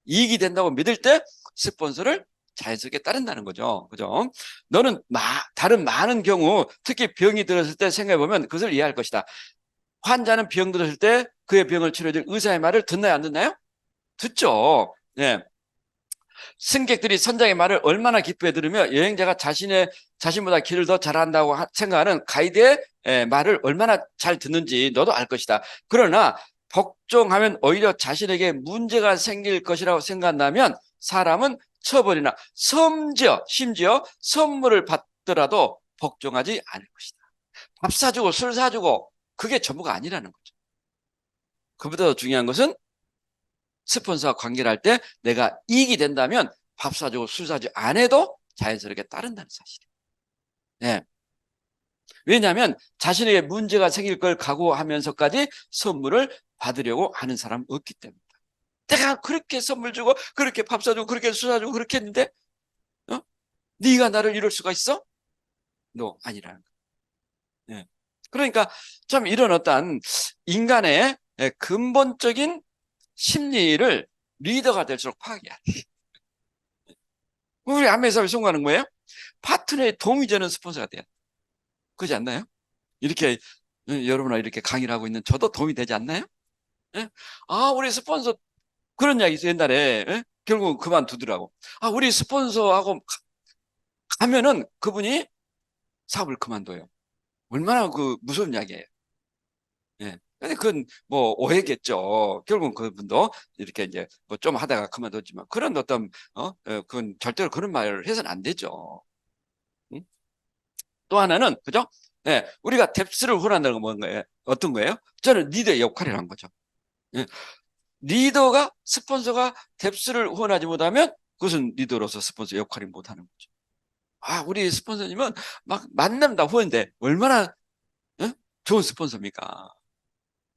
이익이 된다고 믿을 때 스폰서를 자연스럽게 따른다는 거죠. 그죠? 너는 다른 많은 경우, 특히 병이 들었을 때 생각해보면 그것을 이해할 것이다. 환자는 병 들었을 때 그의 병을 치료해줄 의사의 말을 듣나요, 안 듣나요? 듣죠. 예. 승객들이 선장의 말을 얼마나 기쁘게 들으며 여행자가 자신보다 길을 더 잘한다고 생각하는 가이드의 말을 얼마나 잘 듣는지 너도 알 것이다. 그러나 복종하면 오히려 자신에게 문제가 생길 것이라고 생각한다면 사람은 처벌이나 심지어 선물을 받더라도 복종하지 않을 것이다. 밥 사주고 술 사주고 그게 전부가 아니라는 거죠. 그보다 더 중요한 것은 스폰서와 관계를 할 때 내가 이익이 된다면 밥 사주고 술 사주고 안 해도 자연스럽게 따른다는 사실이에요. 네. 왜냐하면 자신에게 문제가 생길 걸 각오하면서까지 선물을 받으려고 하는 사람은 없기 때문이다. 내가 그렇게 선물 주고 그렇게 밥 사주고 그렇게 술 사주고 그렇게 했는데 네가 나를 이룰 수가 있어? 너 아니라는 거야. 네. 그러니까 참 이런 어떤 인간의 근본적인 심리를 리더가 될수록 파악해야 돼. 우리 안매사를 성공하는 거예요? 파트너에 도움이 되는 스폰서가 돼요. 그렇지 않나요? 이렇게 여러분과 이렇게 강의를 하고 있는 저도 도움이 되지 않나요? 예? 우리 스폰서 그런 이야기 있어요. 옛날에 결국 그만두더라고. 우리 스폰서하고 가면은 그분이 사업을 그만둬요. 얼마나 그 무서운 이야기예요. 예. 근데 그건 뭐 오해겠죠. 결국은 그분도 이렇게 이제 뭐 좀 하다가 그만뒀지만 그런 어떤 그건 절대로 그런 말을 해서는 안 되죠. 응? 또 하나는 그죠? 예, 우리가 뎁스를 후원한다는 건 뭔가요? 어떤 거예요? 저는 리더의 역할을 한 거죠. 예, 리더가 스폰서가 뎁스를 후원하지 못하면 그것은 리더로서 스폰서 역할이 못하는 거죠. 우리 스폰서님은 막 만남다 후원인데 얼마나 좋은 스폰서입니까?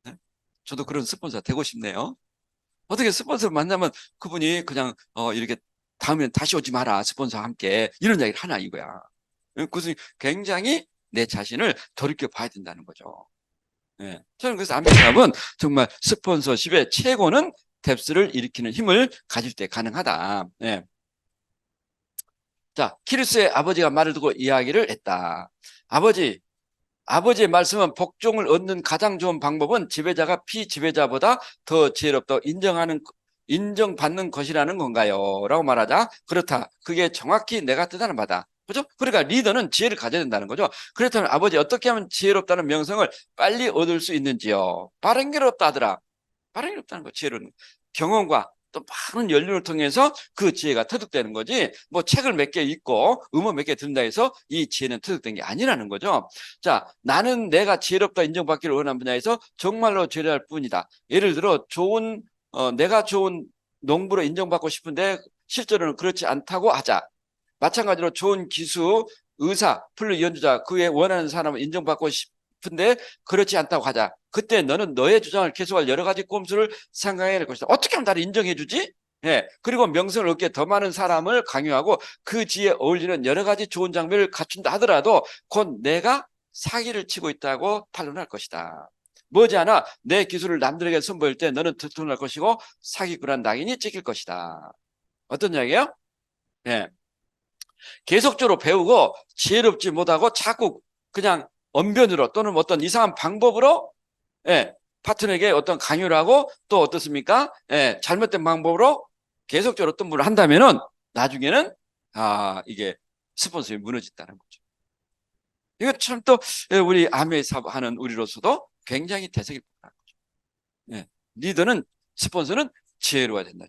예? 저도 그런 스폰서 되고 싶네요. 어떻게 스폰서를 만나면 그분이 그냥 이렇게 다음엔 다시 오지 마라 스폰서와 함께 이런 이야기를 하나 이거야. 그것은 굉장히 내 자신을 돌이켜 봐야 된다는 거죠. 예. 저는 그래서 안배사업은 정말 스폰서십의 최고는 뎁스를 일으키는 힘을 가질 때 가능하다. 예. 자, 키루스의 아버지가 말을 듣고 이야기를 했다. 아버지의 말씀은 복종을 얻는 가장 좋은 방법은 지배자가 피지배자보다 더 지혜롭다고 인정받는 것이라는 건가요? 라고 말하자. 그렇다. 그게 정확히 내가 뜻하는 바다. 그죠? 그러니까 리더는 지혜를 가져야 된다는 거죠. 그렇다면 아버지 어떻게 하면 지혜롭다는 명성을 빨리 얻을 수 있는지요? 바른 게 없다 하더라. 바른 게 없다는 거, 지혜로는. 경험과 또 많은 연륜을 통해서 그 지혜가 터득되는 거지, 뭐 책을 몇 개 읽고 음원 몇 개 듣는다 해서 이 지혜는 터득된 게 아니라는 거죠. 자, 나는 내가 지혜롭다 인정받기를 원하는 분야에서 정말로 지혜할 뿐이다. 예를 들어 내가 좋은 농부로 인정받고 싶은데 실제로는 그렇지 않다고 하자. 마찬가지로 좋은 기수, 의사, 플룻 연주자, 그 외에 원하는 사람을 인정받고 싶은데 그렇지 않다고 하자. 그때 너는 너의 주장을 계속할 여러 가지 꼼수를 생각해야 될 것이다. 어떻게 하면 나를 인정해 주지? 예. 그리고 명성을 얻게 더 많은 사람을 강요하고 그 지에 어울리는 여러 가지 좋은 장면을 갖춘다 하더라도 곧 내가 사기를 치고 있다고 탄론할 것이다. 머지않아 내 기술을 남들에게 선보일 때 너는 들통날 것이고 사기꾼한 낙인이 찍힐 것이다. 어떤 이야기예요? 예. 계속적으로 배우고 지혜롭지 못하고 자꾸 그냥 언변으로 또는 어떤 이상한 방법으로 파트너에게 어떤 강요를 하고 또 어떻습니까? 잘못된 방법으로 계속적으로 어떤 분을 한다면은 나중에는 이게 스폰sor이 무너진다는 거죠. 이거 참 또 우리 아메 사업하는 우리로서도 굉장히 대책이 필요한 거죠. 리더는 스폰서는 지혜로워야 된다.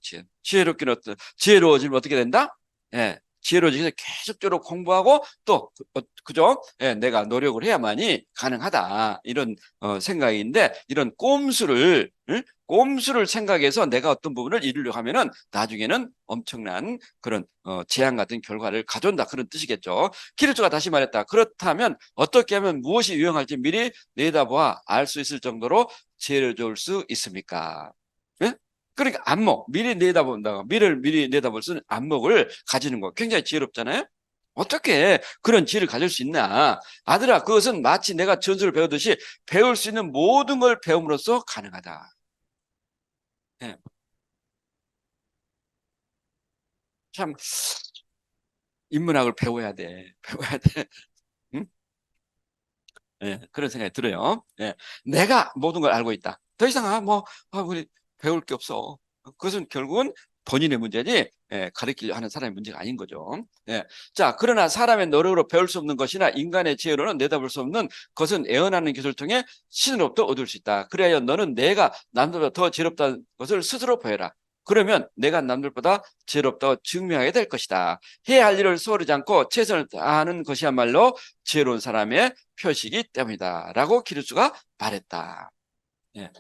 지혜로워지면 어떻게 된다? 지혜로워지기 위해서 계속적으로 공부하고 또 그죠? 내가 노력을 해야만이 가능하다. 이런 생각인데 이런 꼼수를 생각해서 내가 어떤 부분을 이루려고 하면은 나중에는 엄청난 그런 재앙 같은 결과를 가져온다. 그런 뜻이겠죠. 키르츠가 다시 말했다. 그렇다면 어떻게 하면 무엇이 유용할지 미리 내다보아 알 수 있을 정도로 지혜로울 수 있습니까? 예? 그러니까 안목, 미래를 미리 내다볼 수 있는 안목을 가지는 거 굉장히 지혜롭잖아요. 어떻게 그런 지혜를 가질 수 있나? 아들아, 그것은 마치 내가 전술을 배우듯이 배울 수 있는 모든 걸 배움으로써 가능하다. 예. 참 인문학을 배워야 돼. 배워야 돼. 응? 예, 그런 생각이 들어요. 예, 내가 모든 걸 알고 있다. 더 이상 우리 배울 게 없어. 그것은 결국은 본인의 문제지, 예, 가르치려 하는 사람의 문제가 아닌 거죠. 예. 자, 그러나 사람의 노력으로 배울 수 없는 것이나 인간의 지혜로는 내다볼 수 없는 것은 애언하는 기술을 통해 신으로부터 얻을 수 있다. 그래야 너는 내가 남들보다 더 지혜롭다는 것을 스스로 보여라. 그러면 내가 남들보다 지혜롭다고 증명하게 될 것이다. 해야 할 일을 소홀하지 않고 최선을 다하는 것이야말로 지혜로운 사람의 표시이기 때문이다. 라고 기르스가 말했다. 예.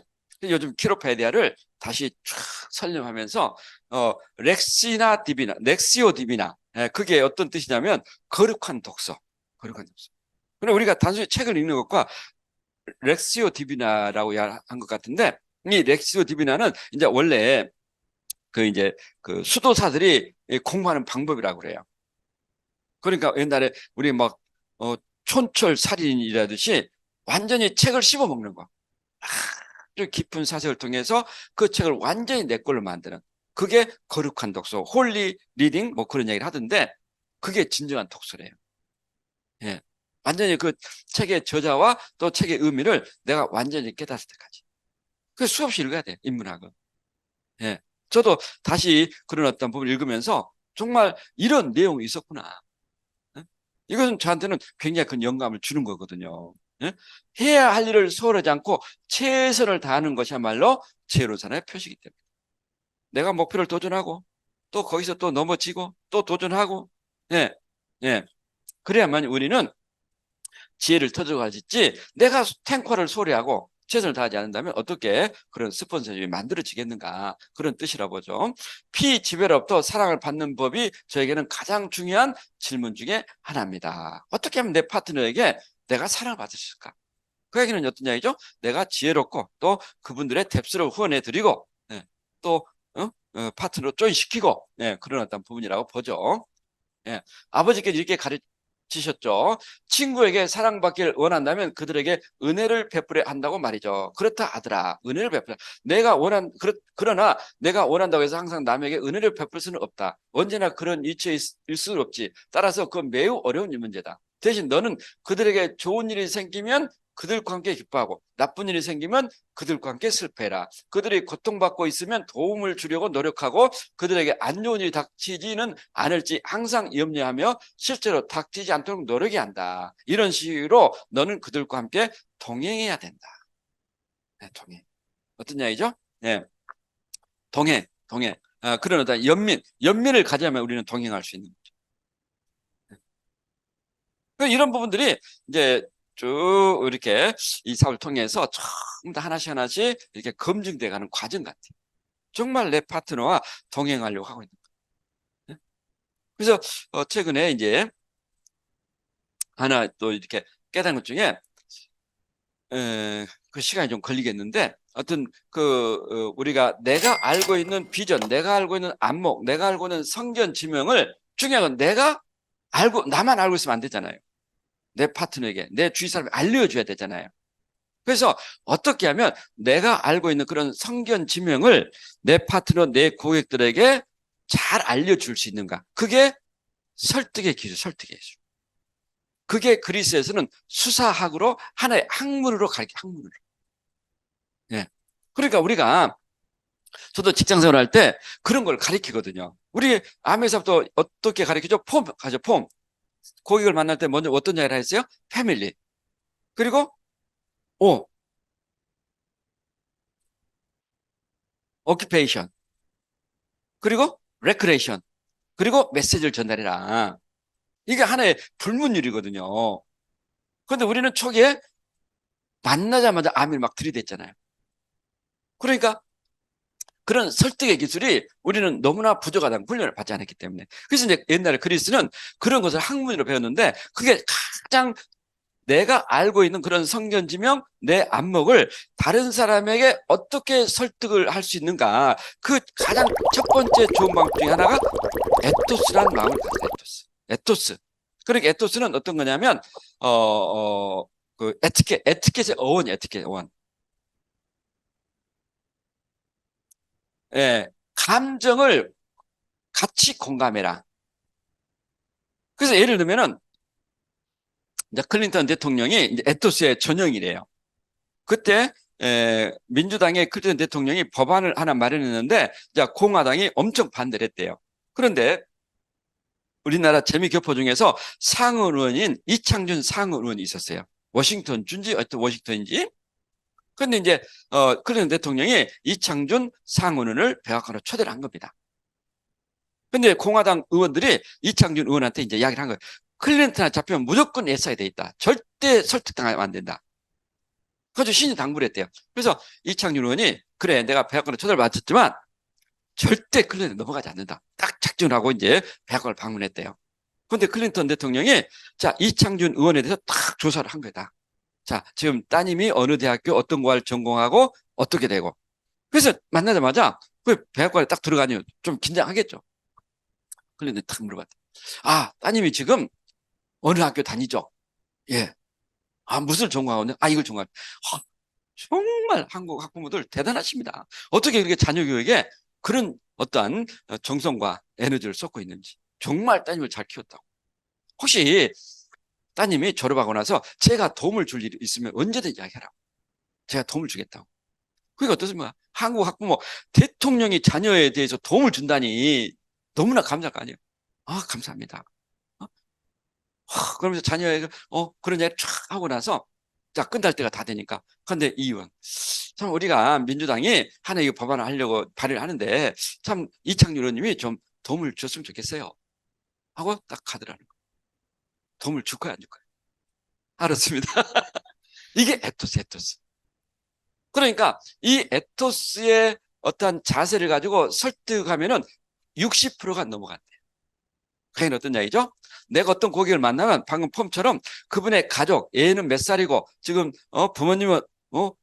요즘 키로페디아를 다시 쫙 설명하면서 렉시오 디비나. 예, 그게 어떤 뜻이냐면 거룩한 독서. 거룩한 독서. 그래 우리가 단순히 책을 읽는 것과 렉시오 디비나라고 한 것 같은데 이 렉시오 디비나는 이제 원래 이제 그 수도사들이 공부하는 방법이라고 그래요. 그러니까 옛날에 우리 막 촌철살인이라듯이 완전히 책을 씹어 먹는 거. 아주 깊은 사색을 통해서 그 책을 완전히 내 걸로 만드는 그게 거룩한 독서, 홀리 리딩 뭐 그런 얘기를 하던데 그게 진정한 독서래요. 예. 완전히 그 책의 저자와 또 책의 의미를 내가 완전히 깨닫을 때까지. 그 수없이 읽어야 돼, 인문학은. 예. 저도 다시 그런 어떤 부분을 읽으면서 정말 이런 내용이 있었구나. 예? 이것은 저한테는 굉장히 큰 영감을 주는 거거든요. 예? 해야 할 일을 소홀하지 않고 최선을 다하는 것이야말로 지혜로운 사람의 표시이기 때문에 내가 목표를 도전하고 또 거기서 또 넘어지고 또 도전하고 예, 예. 그래야만 우리는 지혜를 터져가지지 내가 탱커를 소홀히 하고 최선을 다하지 않는다면 어떻게 그런 스폰서십이 만들어지겠는가 그런 뜻이라 보죠. 피지배로부터 사랑을 받는 법이 저에게는 가장 중요한 질문 중에 하나입니다. 어떻게 하면 내 파트너에게 내가 사랑을 받을 수 있을까? 그 얘기는 어떤 이야기죠? 내가 지혜롭고 또 그분들의 뎁스를 후원해 드리고 예, 또 파트너로 조인시키고 예, 그런 어떤 부분이라고 보죠. 예, 아버지께서 이렇게 가르치셨죠. 친구에게 사랑받기를 원한다면 그들에게 은혜를 베풀어야 한다고 말이죠. 그렇다 아들아, 은혜를 베풀어. 그러나 내가 원한다고 해서 항상 남에게 은혜를 베풀 수는 없다. 언제나 그런 위치에 있을 수는 없지. 따라서 그건 매우 어려운 문제다. 대신 너는 그들에게 좋은 일이 생기면 그들과 함께 기뻐하고 나쁜 일이 생기면 그들과 함께 슬퍼해라. 그들이 고통받고 있으면 도움을 주려고 노력하고 그들에게 안 좋은 일이 닥치지는 않을지 항상 염려하며 실제로 닥치지 않도록 노력해야 한다. 이런 식으로 너는 그들과 함께 동행해야 된다. 네, 동행. 어떤 이야기죠? 네, 동행. 그런 어떤 연민을 가지면 우리는 동행할 수 있는 거죠. 이런 부분들이 이제 쭉 이렇게 이 사업을 통해서 전부 다 하나씩 이렇게 검증돼 가는 과정 같아요. 정말 내 파트너와 동행하려고 하고 있는 거예요. 그래서 최근에 이제 하나 또 이렇게 깨달은 것 중에 그 시간이 좀 걸리겠는데 어떤 우리가 내가 알고 있는 비전, 내가 알고 있는 안목, 내가 알고 있는 성견 지명을 중요한 건 내가 나만 알고 있으면 안 되잖아요. 내 파트너에게 내 주위 사람이 알려줘야 되잖아요. 그래서 어떻게 하면 내가 알고 있는 그런 성견 지명을 내 파트너, 내 고객들에게 잘 알려줄 수 있는가? 그게 설득의 기술, 설득의 기술. 그게 그리스에서는 수사학으로 하나의 학문으로 학문으로. 예. 그러니까 저도 직장 생활할 때 그런 걸 가르치거든요. 우리 아메사부터 어떻게 가르치죠? 폼 가죠, 폼. 고객을 만날 때 먼저 어떤 이야기를 했어요? 패밀리. 그리고, 오, 오큐페이션. 그리고, 레크레이션. 그리고 메시지를 전달해라. 이게 하나의 불문율이거든요. 그런데 우리는 초기에 만나자마자 아미를 막 들이댔잖아요. 그러니까 그런 설득의 기술이 우리는 너무나 부족하다는 훈련을 받지 않았기 때문에. 그래서 이제 옛날에 그리스는 그런 것을 학문으로 배웠는데 그게 가장 내가 알고 있는 그런 성견지명, 내 안목을 다른 사람에게 어떻게 설득을 할 수 있는가. 그 가장 첫 번째 좋은 방법 중에 하나가 에토스라는 마음을 가져요. 에토스. 그러니까 에토스는 어떤 거냐면, 에티켓의 어원이 에티켓 어원. 감정을 같이 공감해라. 그래서 예를 들면은 이제 클린턴 대통령이 이제 에토스의 전형이래요. 그때 민주당의 클린턴 대통령이 법안을 하나 마련했는데 자, 공화당이 엄청 반대를 했대요. 그런데 우리나라 재미교포 중에서 상원 의원인 이창준 상원 의원이 있었어요. 워싱턴 준지 어떤 워싱턴인지. 근데 이제 클린턴 대통령이 이창준 상원 의원을 백악관으로 초대를 한 겁니다. 근데 공화당 의원들이 이창준 의원한테 이제 이야기를 한 거예요. 클린턴한테 잡히면 무조건 애써야 돼 있다. 절대 설득당하면 안 된다. 그래서 신신당부를 했대요. 그래서 이창준 의원이 그래 내가 백악관에 초대를 받았지만 절대 클린턴에 넘어가지 않는다. 딱 작정을 하고 이제 백악관을 방문했대요. 그런데 클린턴 대통령이 자 이창준 의원에 대해서 딱 조사를 한 거다. 자 지금 따님이 어느 대학교 어떤 과를 전공하고 어떻게 되고 그래서 만나자마자 그 백악관에 딱 들어가니 좀 긴장하겠죠. 클린턴이 딱 물어봤대. 아 따님이 지금 어느 학교 다니죠? 예. 아 무슨 전공하거든요? 아 이걸 전공하고 정말 한국 학부모들 대단하십니다. 어떻게 이렇게 자녀 교육에 그런 어떠한 정성과 에너지를 쏟고 있는지. 정말 따님을 잘 키웠다고. 혹시 따님이 졸업하고 나서 제가 도움을 줄 일이 있으면 언제든지 이야기하라고. 제가 도움을 주겠다고. 그게 어떻습니까? 한국 학부모 대통령이 자녀에 대해서 도움을 준다니 너무나 감사할 거 아니에요. 아 감사합니다. 그러면서 자녀에게 그런 얘기 쫙 하고 나서 자 끝날 때가 다 되니까 근데 이 의원 참 우리가 민주당이 하나 이 법안을 하려고 발의를 하는데 참 이창규 의원님이 좀 도움을 줬으면 좋겠어요 하고 딱 가더라는 거예요. 도움을 줄 거야 안 줄 거야? 알았습니다. 이게 에토스. 그러니까 이 에토스의 어떤 자세를 가지고 설득하면은 60%가 넘어간대요. 그게 어떤 얘기죠? 내가 어떤 고객을 만나면 방금 폼처럼 그분의 가족, 애는 몇 살이고 지금 부모님은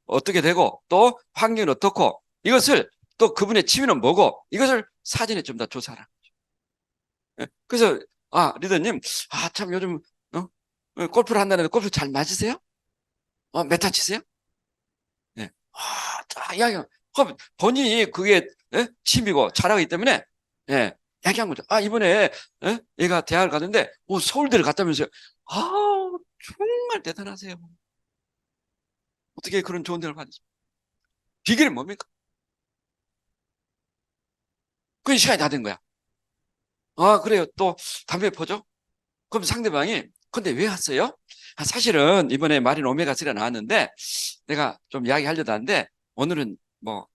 어떻게 되고 또 환경은 어떻고 이것을 또 그분의 취미는 뭐고 이것을 사전에 좀 더 조사하라. 그래서 리더님 참 요즘 골프를 한다는데 골프 잘 맞으세요? 메타 치세요? 네. 자, 이야기 본인이 그게 취미고 잘하기 때문에 예, 얘기한 거죠. 이번에 얘가 대학을 갔는데 서울대를 갔다면서요. 정말 대단하세요. 어떻게 그런 좋은 대를 받으세요? 비결이 뭡니까? 그 시간이 다 된 거야. 그래요. 또 담배 퍼죠? 그럼 상대방이 근데 왜 왔어요? 사실은 이번에 마린 오메가3가 나왔는데 내가 좀 이야기하려다 하는데 오늘은 뭐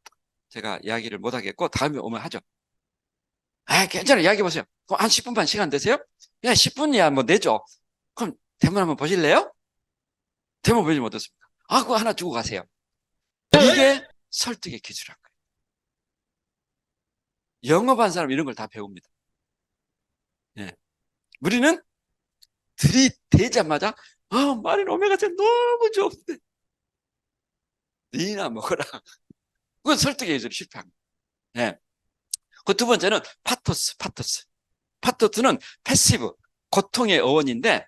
제가 이야기를 못 하겠고 다음에 오면 하죠. 괜찮아요. 이야기해보세요. 그럼 한 10분만 시간 되세요? 그냥 10분이야 뭐 내죠. 그럼 대본 한번 보실래요? 대본 보시면 어떻습니까? 그거 하나 주고 가세요. 이게 설득의 기술한 거예요. 영업한 사람 이런 걸 다 배웁니다. 예. 우리는 들이대자마자 마린 오메가3 너무 좋은데 니나 먹어라. 그건 설득의 기술이 실패한 거예요. 예. 그 두 번째는 파토스. 파토스는 패시브, 고통의 어원인데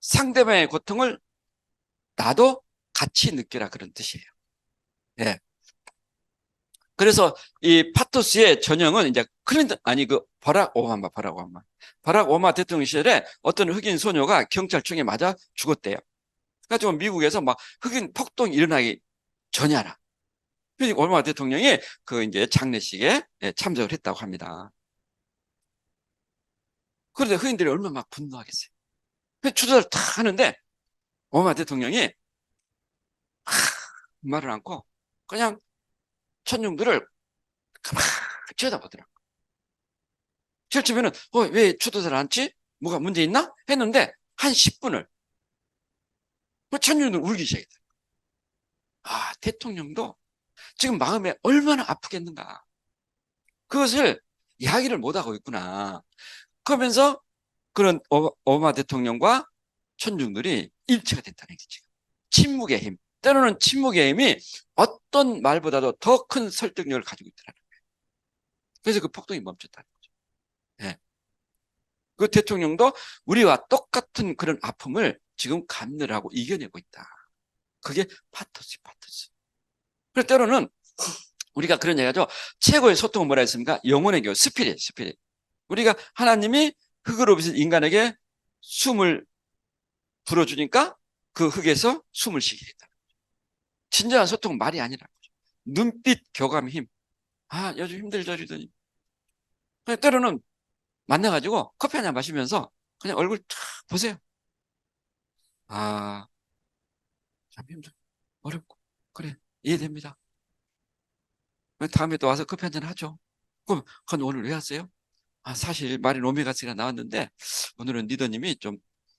상대방의 고통을 나도 같이 느껴라 그런 뜻이에요. 예. 그래서 이 파토스의 전형은 이제 클린턴 버락 오바마 대통령 시절에 어떤 흑인 소녀가 경찰총에 맞아 죽었대요. 그래가지고 미국에서 막 흑인 폭동이 일어나기 전이라. 그래서 오바마 대통령이 그 이제 장례식에 참석을 했다고 합니다. 그런데 흑인들이 얼마나 막 분노하겠어요. 그 추도를 탁 하는데 오바마 대통령이 말을 않고 그냥 천중들을 가만히 쳐다보더라고. 처음에는 왜 추도사를 않지? 뭐가 문제 있나? 했는데 한 10분을 천중들 울기 시작했다. 대통령도 지금 마음에 얼마나 아프겠는가. 그것을 이야기를 못하고 있구나. 그러면서 그런 오바마 대통령과 천중들이 일체가 됐다는 거지. 침묵의 힘. 때로는 침묵의 힘이 어떤 말보다도 더 큰 설득력을 가지고 있더라는 거예요. 그래서 그 폭동이 멈췄다는 거죠. 네. 그 대통령도 우리와 똑같은 그런 아픔을 지금 감내하고 이겨내고 있다. 그게 파토스. 그래서 때로는 우리가 그런 얘기하죠. 최고의 소통은 뭐라 했습니까? 영혼의 교육, 스피릿. 우리가 하나님이 흙으로 빚은 인간에게 숨을 불어주니까 그 흙에서 숨을 쉬겠다. 진정한 소통은 말이 아니라는 거죠. 눈빛 교감 힘. 아, 요즘 힘들죠, 이러더니. 때로는 만나가지고 커피 한 잔 마시면서 그냥 얼굴 탁 보세요. 아, 참 힘들어. 어렵고. 그래, 이해됩니다. 다음에 또 와서 커피 한 잔 하죠. 그럼 오늘 왜 왔어요? 아, 사실 말인 오메가3가 나왔는데 오늘은 리더님이 좀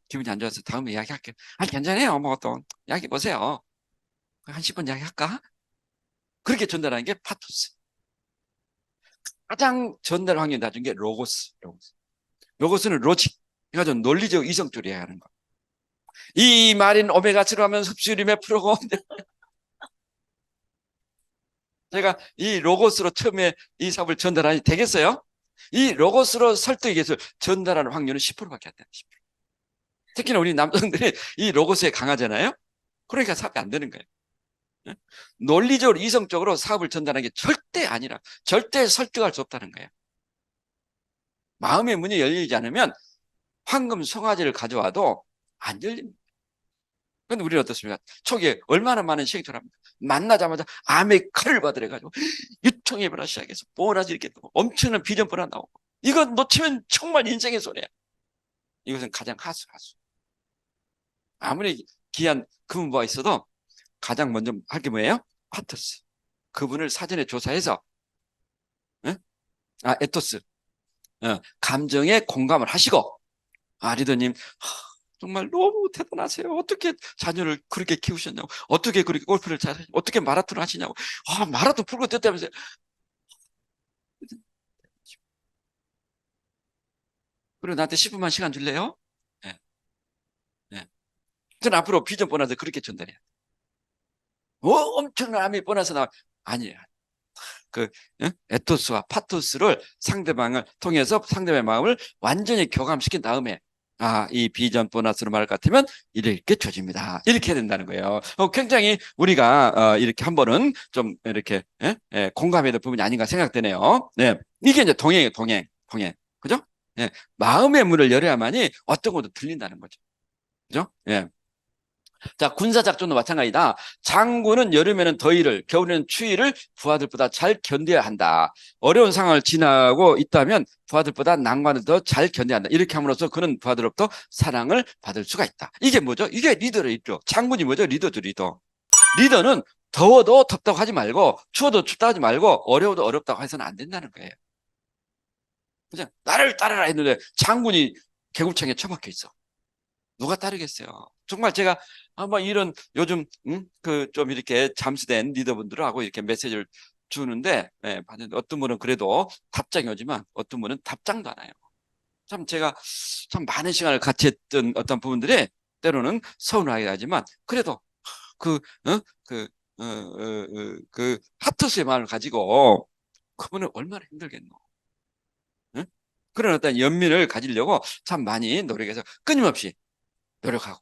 기분이 안 좋아서 다음에 이야기할게요. 아니, 괜찮아요. 뭐 또 이야기 보세요. 한 10분 이야기 할까? 그렇게 전달하는 게 파토스. 가장 전달 확률이 낮은 게 로고스. 로고스는 로직. 이거 좀 논리적 이성적으로 이야기하는 거. 이 말인 오메가3로 하면 흡수율이 몇 프로고 제가 이 로고스로 처음에 이 사업을 전달하니 되겠어요? 이 로고스로 설득 기술 전달하는 확률은 10%밖에 안 돼요. 10%. 특히나 우리 남성들이 이 로고스에 강하잖아요. 그러니까 사업이 안 되는 거예요. 예? 논리적으로 이성적으로 사업을 전달하는 게 절대 아니라 절대 설득할 수 없다는 거예요. 마음의 문이 열리지 않으면 황금 송아지를 가져와도 안 열립니다. 근데 우리는 어떻습니까? 초기에 얼마나 많은 시행착오를 합니까? 만나자마자 암의 칼을 받으래가지고 유통해보라 시작해서 보너스 이렇게 엄청난 비전 보나 나오고 이거 놓치면 정말 인생의 손해야. 이것은 가장 하수. 아무리 귀한 금은보가 있어도 가장 먼저 할 게 뭐예요? 파토스. 그분을 사전에 조사해서 에? 에토스. 감정에 공감을 하시고 리더님 정말 너무 대단하세요. 어떻게 자녀를 그렇게 키우셨냐고. 어떻게 그렇게 골프를 잘하시냐고. 어떻게 마라톤을 하시냐고. 마라톤 풀고 뛰었다면서요. 그리고 나한테 10분만 시간 줄래요? 네. 네. 저는 앞으로 비전 보너스 그렇게 전달해요. 엄청난 암이 보너스 나와. 아니에요. 에토스와 파토스를 상대방을 통해서 상대방의 마음을 완전히 교감시킨 다음에 이 비전 보너스로 말할 것 같으면 이렇게 줘집니다. 이렇게 해야 된다는 거예요. 굉장히 우리가 이렇게 한 번은 좀 이렇게 공감해야 될 부분이 아닌가 생각되네요. 네, 이게 이제 동행이에요. 동행. 그죠? 네, 마음의 문을 열어야만이 어떤 것도 들린다는 거죠. 그죠? 예. 자, 군사작전도 마찬가지다. 장군은 여름에는 더위를, 겨울에는 추위를 부하들보다 잘 견뎌야 한다. 어려운 상황을 지나고 있다면 부하들보다 난관을 더 잘 견뎌야 한다. 이렇게 함으로써 그는 부하들로부터 사랑을 받을 수가 있다. 이게 뭐죠? 이게 리더를 있죠. 장군이 뭐죠? 리더죠, 리더. 리더는 더워도 덥다고 하지 말고 추워도 춥다고 하지 말고 어려워도 어렵다고 해서는 안 된다는 거예요. 그냥 나를 따르라 했는데 장군이 개구창에 처박혀 있어. 누가 따르겠어요? 정말 제가 아마 이런 요즘 좀 이렇게 잠수된 리더분들하고 이렇게 메시지를 주는데 받는데 어떤 분은 그래도 답장이 오지만 어떤 분은 답장도 안 와요. 참 제가 참 많은 시간을 같이 했던 어떤 부분들이 때로는 서운하게 하지만 그래도 그, 어? 그 하트스의 마음을 가지고 그분은 얼마나 힘들겠노. 응? 그런 어떤 연민을 가지려고 참 많이 노력해서 끊임없이 노력하고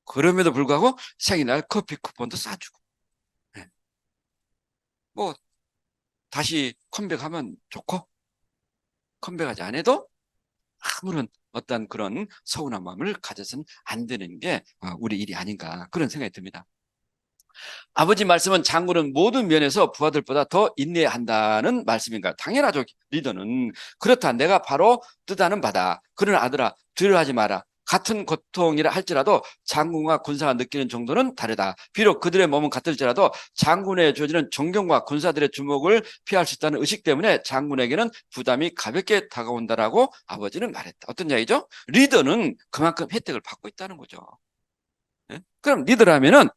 그럼에도 불구하고 생일날 커피 쿠폰도 싸주고 뭐 다시 컴백하면 좋고 컴백하지 않아도 아무런 어떤 그런 서운한 마음을 가져서는 안 되는 게 우리 일이 아닌가 그런 생각이 듭니다. 아버지 말씀은 장군은 모든 면에서 부하들보다 더 인내해야 한다는 말씀인가요? 당연하죠. 리더는. 그렇다. 내가 바로 뜻하는 바다. 그러나 아들아 두려워하지 마라. 같은 고통이라 할지라도 장군과 군사가 느끼는 정도는 다르다. 비록 그들의 몸은 같을지라도 장군의 조지는 존경과 군사들의 주목을 피할 수 있다는 의식 때문에 장군에게는 부담이 가볍게 다가온다라고 아버지는 말했다. 어떤 이야기죠? 리더는 그만큼 혜택을 받고 있다는 거죠. 그럼 리더라면은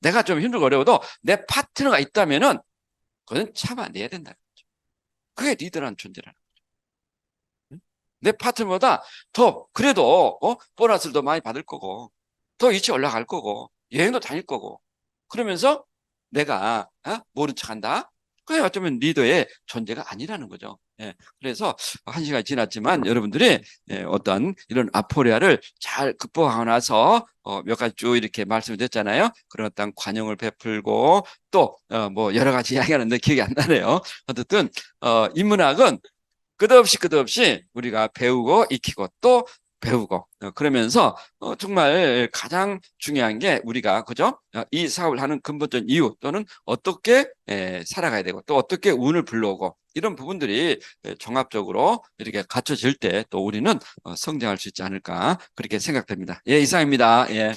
내가 좀 힘들고 어려워도 내 파트너가 있다면은 그건 참아내야 된다는 거죠. 그게 리더라는 존재라는 거죠. 내 파트너보다 더 그래도 보너스를 더 많이 받을 거고 더 위치 올라갈 거고 여행도 다닐 거고 그러면서 내가 모른 척한다. 그게 어쩌면 리더의 존재가 아니라는 거죠. 그래서 한 시간이 지났지만 여러분들이 어떤 이런 아포리아를 잘 극복하고 나서 몇 가지 쭉 이렇게 말씀을 드렸잖아요. 그런 어떤 관용을 베풀고 또 뭐 여러 가지 이야기하는데 기억이 안 나네요. 어쨌든 인문학은 끝없이 우리가 배우고 익히고 또 배우고 그러면서 정말 가장 중요한 게 우리가 그죠? 이 사업을 하는 근본적인 이유 또는 어떻게 살아가야 되고 또 어떻게 운을 불러오고 이런 부분들이 종합적으로 이렇게 갖춰질 때 또 우리는 성장할 수 있지 않을까 그렇게 생각됩니다. 예, 이상입니다. 예.